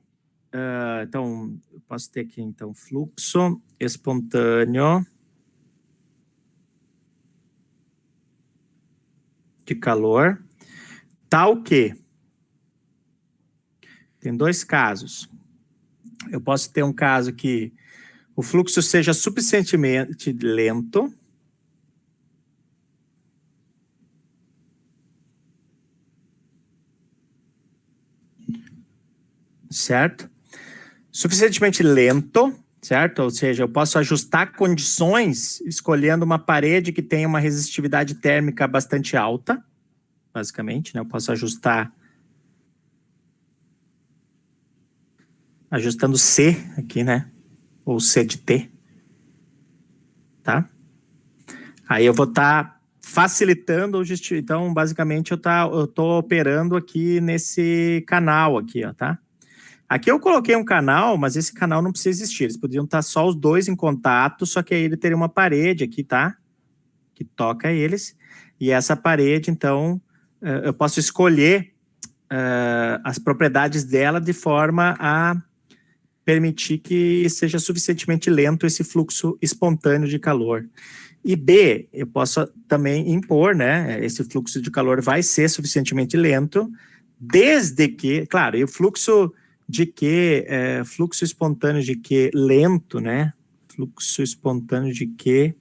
então, eu posso ter aqui, então, fluxo espontâneo de calor, tal que... Tem dois casos. Eu posso ter um caso que o fluxo seja suficientemente lento, certo? Suficientemente lento, certo? Ou seja, eu posso ajustar condições escolhendo uma parede que tenha uma resistividade térmica bastante alta, basicamente, né? Eu posso ajustando C aqui, né? Ou C de T, tá? Aí eu vou estar facilitando o justiça. Então, basicamente, eu estou operando aqui nesse canal aqui, ó, tá? Aqui eu coloquei um canal, mas esse canal não precisa existir. Eles poderiam estar só os dois em contato, só que aí ele teria uma parede aqui, tá? Que toca eles. E essa parede, então, eu posso escolher as propriedades dela de forma a permitir que seja suficientemente lento esse fluxo espontâneo de calor. E B, eu posso também impor, né? Esse fluxo de calor vai ser suficientemente lento, desde que, claro, e o fluxo de que, fluxo espontâneo de que lento, né? Fluxo espontâneo de que,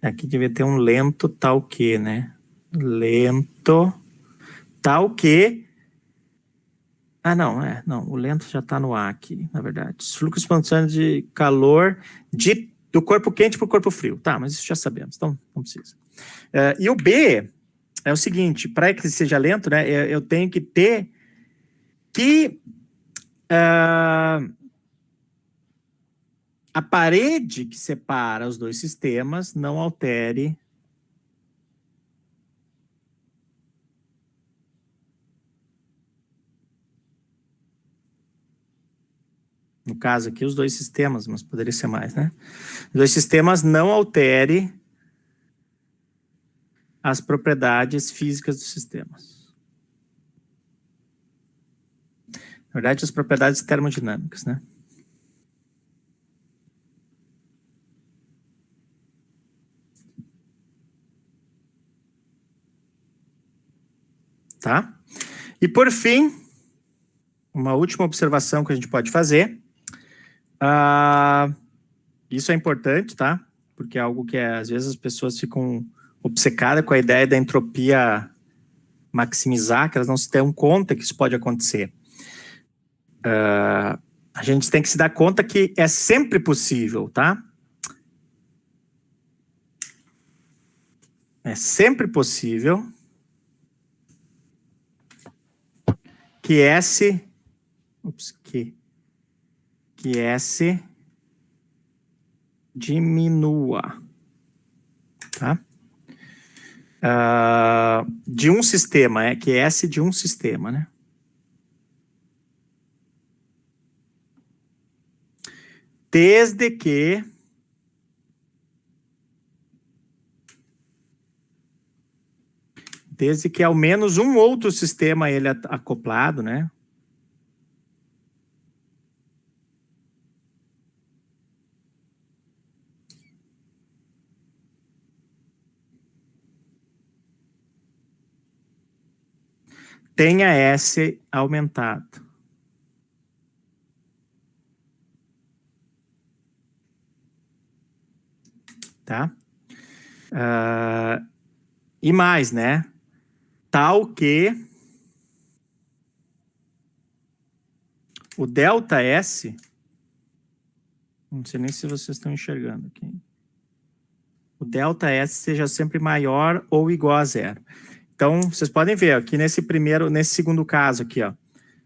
aqui devia ter um lento tal que, né? Lento tal que, não, o lento já está no A aqui, na verdade. Fluxo espontâneo de calor do corpo quente para o corpo frio. Tá, mas isso já sabemos, então não precisa. E o B é o seguinte, para que ele seja lento, né, eu tenho que ter que a parede que separa os dois sistemas não altere no caso aqui, os dois sistemas, mas poderia ser mais, né? Os dois sistemas não altere as propriedades físicas dos sistemas. Na verdade, as propriedades termodinâmicas, né? Tá? E por fim, uma última observação que a gente pode fazer. Isso é importante, tá? Porque é algo que às vezes as pessoas ficam obcecadas com a ideia da entropia maximizar, que elas não se dão conta que isso pode acontecer. A gente tem que se dar conta que é sempre possível, tá? É sempre possível que S diminua, tá? De um sistema, que S de um sistema, né? Desde que ao menos um outro sistema ele é acoplado, né? Tenha S aumentado. tá? E mais, né? Tal que o ΔS, não sei nem se vocês estão enxergando aqui, o ΔS seja sempre maior ou igual a zero. Então, vocês podem ver aqui nesse segundo caso aqui, ó.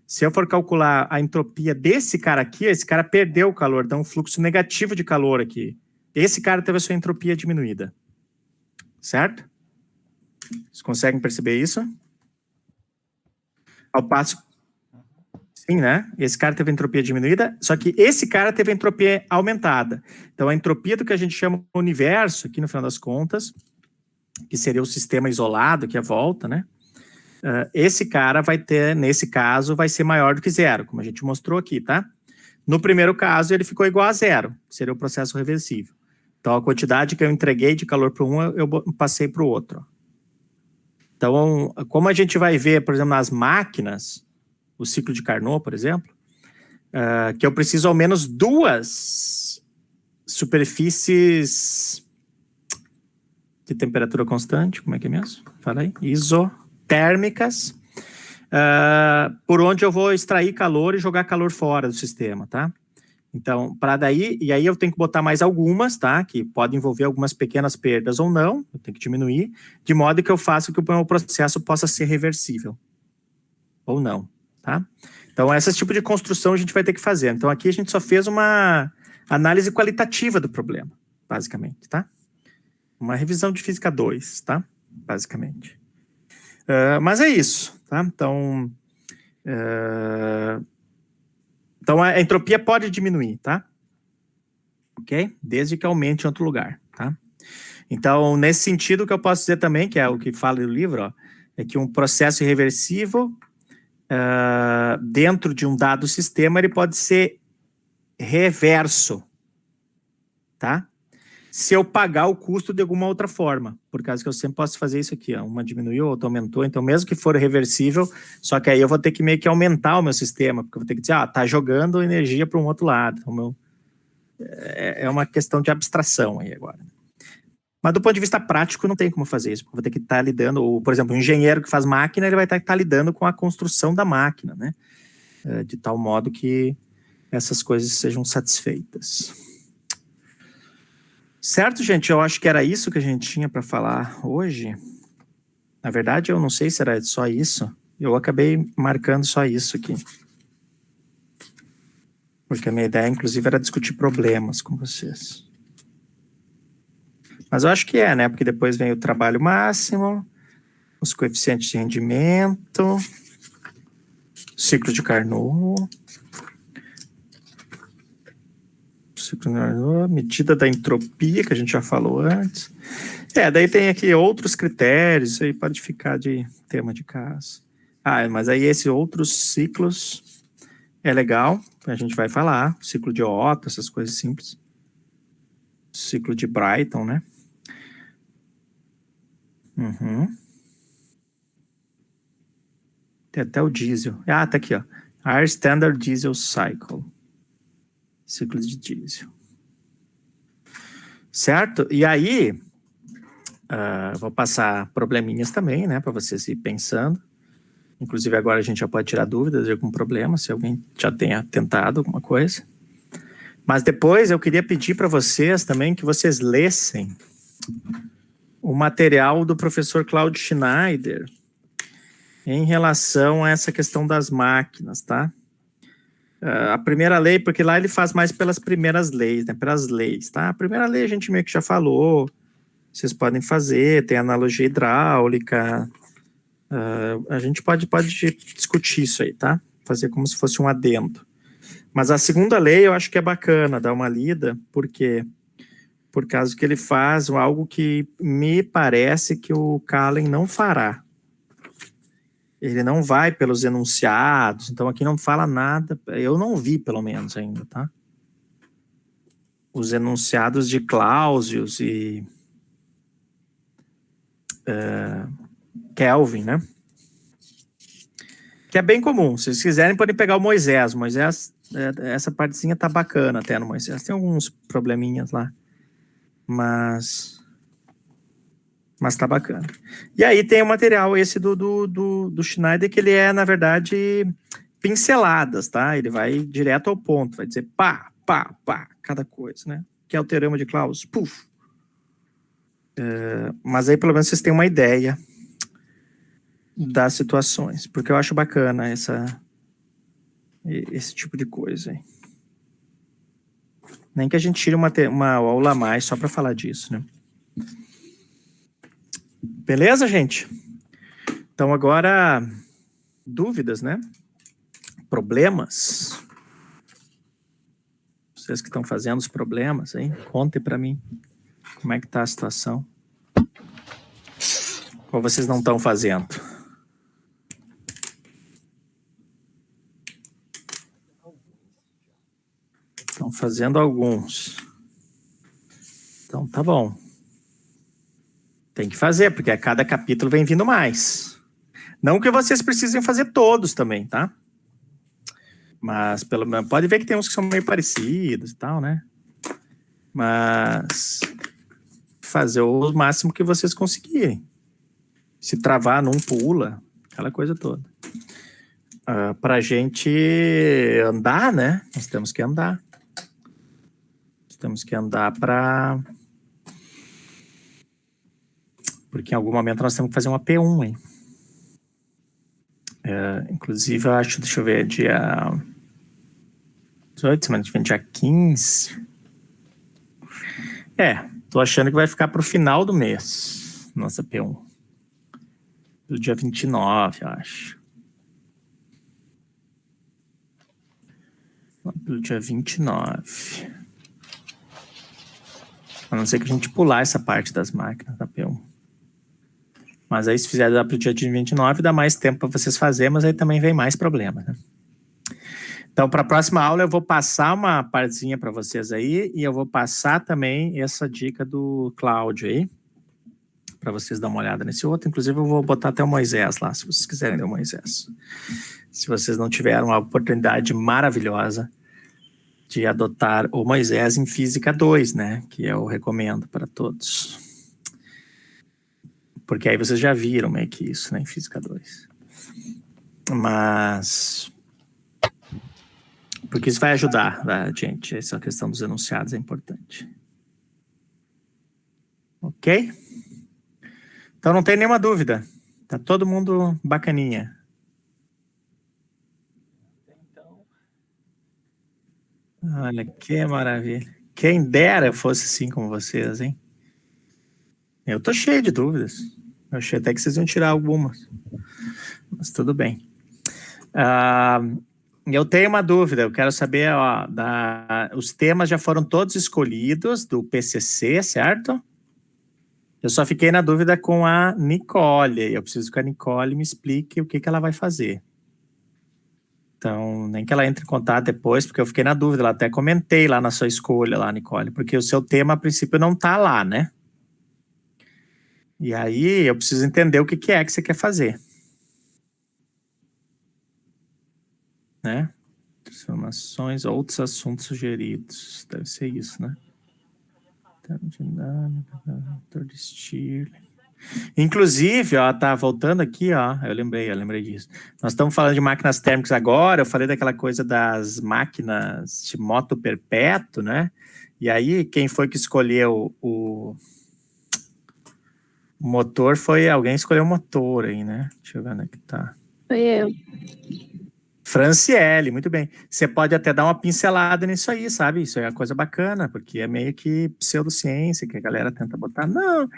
Se eu for calcular a entropia desse cara aqui, esse cara perdeu o calor, dá um fluxo negativo de calor aqui. Esse cara teve a sua entropia diminuída. Certo? Vocês conseguem perceber isso? Ao passo... Sim, né? Esse cara teve a entropia diminuída, só que esse cara teve a entropia aumentada. Então, a entropia do que a gente chama de universo, aqui no final das contas, que seria o sistema isolado, que é a volta, né? Esse cara vai ter, nesse caso, vai ser maior do que zero, como a gente mostrou aqui, tá? No primeiro caso, ele ficou igual a zero, que seria o processo reversível. Então, a quantidade que eu entreguei de calor para um, eu passei para o outro. Então, como a gente vai ver, por exemplo, nas máquinas, o ciclo de Carnot, por exemplo, que eu preciso ao menos 2 superfícies de temperatura constante, como é que é mesmo? Fala aí. Isotérmicas, por onde eu vou extrair calor e jogar calor fora do sistema, tá? Então, para daí, e aí eu tenho que botar mais algumas, tá? Que podem envolver algumas pequenas perdas ou não, eu tenho que diminuir, de modo que eu faça que o meu processo possa ser reversível. Ou não, tá? Então, esse tipo de construção a gente vai ter que fazer. Então, aqui a gente só fez uma análise qualitativa do problema, basicamente, tá? Uma revisão de Física 2, tá? Basicamente. Mas é isso, tá? Então, a entropia pode diminuir, tá? Ok? Desde que aumente em outro lugar, tá? Então, nesse sentido, o que eu posso dizer também, que é o que fala no livro, ó, é que um processo irreversível, dentro de um dado sistema, ele pode ser reverso, tá? Se eu pagar o custo de alguma outra forma, por causa que eu sempre posso fazer isso aqui, ó, uma diminuiu, outra aumentou, então mesmo que for reversível, só que aí eu vou ter que meio que aumentar o meu sistema, porque eu vou ter que dizer, tá jogando energia para um outro lado, então, é uma questão de abstração aí agora. Mas do ponto de vista prático não tem como fazer isso, porque eu vou ter que estar lidando, ou, por exemplo, um engenheiro que faz máquina, ele vai estar lidando com a construção da máquina, né? De tal modo que essas coisas sejam satisfeitas. Certo, gente? Eu acho que era isso que a gente tinha para falar hoje. Na verdade, eu não sei se era só isso. Eu acabei marcando só isso aqui. Porque a minha ideia, inclusive, era discutir problemas com vocês. Mas eu acho que né? Porque depois vem o trabalho máximo, os coeficientes de rendimento, ciclo de Carnot, medida da entropia, que a gente já falou antes. Daí tem aqui outros critérios, isso aí pode ficar de tema de caso. Mas aí esses outros ciclos é legal, a gente vai falar, ciclo de Otto, essas coisas simples. Ciclo de Brighton, né? Tem até o diesel. Tá aqui, ó. Our Standard Diesel Cycle. Ciclo de diesel. Certo? E aí, vou passar probleminhas também, né? Para vocês ir pensando. Inclusive, agora a gente já pode tirar dúvidas de algum problema, se alguém já tenha tentado alguma coisa. Mas depois eu queria pedir para vocês também que vocês lessem o material do professor Claudio Schneider em relação a essa questão das máquinas, tá? A primeira lei, porque lá ele faz mais pelas primeiras leis, né? Pelas leis, tá? A primeira lei a gente meio que já falou, vocês podem fazer, tem analogia hidráulica, a gente pode discutir isso aí, tá? Fazer como se fosse um adendo. Mas a segunda lei eu acho que é bacana dar uma lida, porque por causa que ele faz algo que me parece que o Kahlen não fará. Ele não vai pelos enunciados, então aqui não fala nada, eu não vi pelo menos ainda, tá? Os enunciados de Clausius e Kelvin, né? Que é bem comum, se vocês quiserem podem pegar o Moisés, essa partezinha tá bacana até no Moisés, tem alguns probleminhas lá, Mas tá bacana. E aí tem o material esse do Schneider, que ele é, na verdade, pinceladas, tá? Ele vai direto ao ponto, vai dizer pá, cada coisa, né? Que é o teorema de Clausius, puf. Mas aí pelo menos vocês têm uma ideia das situações, porque eu acho bacana esse tipo de coisa aí. Nem que a gente tire uma aula a mais só para falar disso, né? Beleza, gente? Então agora, dúvidas, né? Problemas? Vocês que estão fazendo os problemas, hein? Contem para mim como é que tá a situação. Ou vocês não estão fazendo? Estão fazendo alguns. Então tá bom. Tem que fazer, porque a cada capítulo vem vindo mais. Não que vocês precisem fazer todos também, tá? Mas pelo menos pode ver que tem uns que são meio parecidos e tal, né? Mas fazer o máximo que vocês conseguirem. Se travar, não pula, aquela coisa toda. Pra gente andar, né? Nós temos que andar. Temos que andar para... Porque em algum momento nós temos que fazer uma P1, hein? Inclusive, eu acho, deixa eu ver, dia 18, semana que vem, dia 15. Tô achando que vai ficar pro final do mês, nossa P1. Do dia 29, eu acho. Pelo dia 29. A não ser que a gente pular essa parte das máquinas da P1. Mas aí se fizer dar para o dia 29, dá mais tempo para vocês fazerem, mas aí também vem mais problemas, né? Então, para a próxima aula, eu vou passar uma partezinha para vocês aí e eu vou passar também essa dica do Cláudio aí, para vocês dar uma olhada nesse outro. Inclusive, eu vou botar até o Moisés lá, se vocês quiserem ler o Moisés. Se vocês não tiveram uma oportunidade maravilhosa de adotar o Moisés em Física 2, né? Que eu recomendo para todos. Porque aí vocês já viram meio que isso, né? Em Física 2. Mas... porque isso vai ajudar, tá, gente? Essa questão dos enunciados é importante. Ok? Então não tem nenhuma dúvida. Tá todo mundo bacaninha. Olha, que maravilha. Quem dera eu fosse assim como vocês, hein? Eu tô cheio de dúvidas. Eu achei até que vocês iam tirar algumas. Mas tudo bem. Eu tenho uma dúvida. Eu quero saber, ó, os temas já foram todos escolhidos do PCC, certo? Eu só fiquei na dúvida com a Nicole. Eu preciso que a Nicole me explique o que ela vai fazer. Então, nem que ela entre em contato depois, porque eu fiquei na dúvida. Ela até comentei lá na sua escolha, lá, Nicole, porque o seu tema, a princípio, não tá lá, né? E aí, eu preciso entender o que é que você quer fazer. Né? Transformações, outros assuntos sugeridos. Deve ser isso, né? Inclusive, ó, tá voltando aqui, ó, eu lembrei disso. Nós estamos falando de máquinas térmicas agora, eu falei daquela coisa das máquinas de moto perpétuo, né? E aí, quem foi que escolheu o motor foi... alguém escolheu o motor aí, né? Deixa eu ver onde é que tá. Foi eu. Franciele, muito bem. Você pode até dar uma pincelada nisso aí, sabe? Isso é uma coisa bacana, porque é meio que pseudociência que a galera tenta botar. Não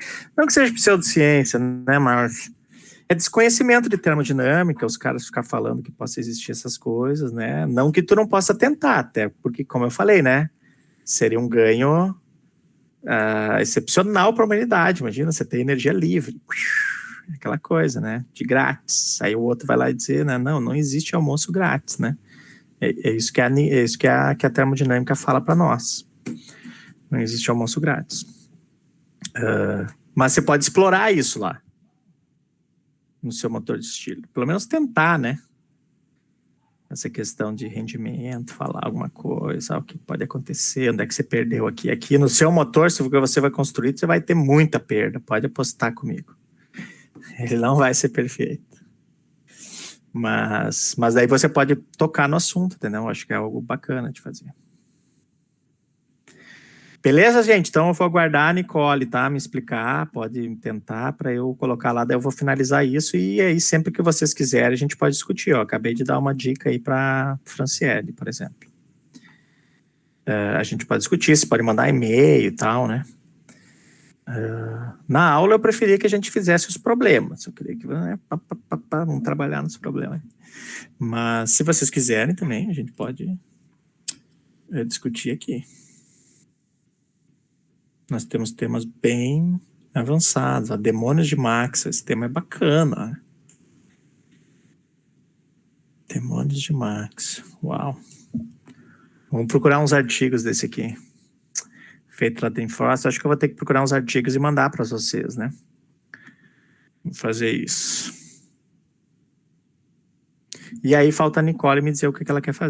que seja pseudociência, né? Mas é desconhecimento de termodinâmica, os caras ficar falando que possa existir essas coisas, né? Não que tu não possa tentar, até porque, como eu falei, né? Seria um ganho excepcional para a humanidade. Imagina, você ter energia livre. Aquela coisa, né? De grátis. Aí o outro vai lá e dizer, né? Não existe almoço grátis, né? É isso que a termodinâmica fala para nós. Não existe almoço grátis. Mas você pode explorar isso lá. No seu motor de estilo. Pelo menos tentar, né? essa questão de rendimento, falar alguma coisa, o que pode acontecer, onde é que você perdeu aqui. Aqui no seu motor, se você vai construir, você vai ter muita perda, pode apostar comigo. Ele não vai ser perfeito. Mas daí você pode tocar no assunto, entendeu? Acho que é algo bacana de fazer. Beleza, gente? Então eu vou aguardar a Nicole, tá? Me explicar, pode tentar para eu colocar lá, daí eu vou finalizar isso e aí sempre que vocês quiserem a gente pode discutir, ó. Acabei de dar uma dica aí para Franciele, por exemplo. A gente pode discutir, você pode mandar e-mail e tal, né? Na aula eu preferia que a gente fizesse os problemas, eu queria que vamos trabalhar nos problemas. Mas se vocês quiserem também, a gente pode discutir aqui. Nós temos temas bem avançados. Demônios de Max, esse tema é bacana. Demônios de Max, uau. Vamos procurar uns artigos desse aqui. Feito lá tem Frost. Acho que eu vou ter que procurar uns artigos e mandar para vocês, né? Vou fazer isso. E aí falta a Nicole me dizer o que ela quer fazer.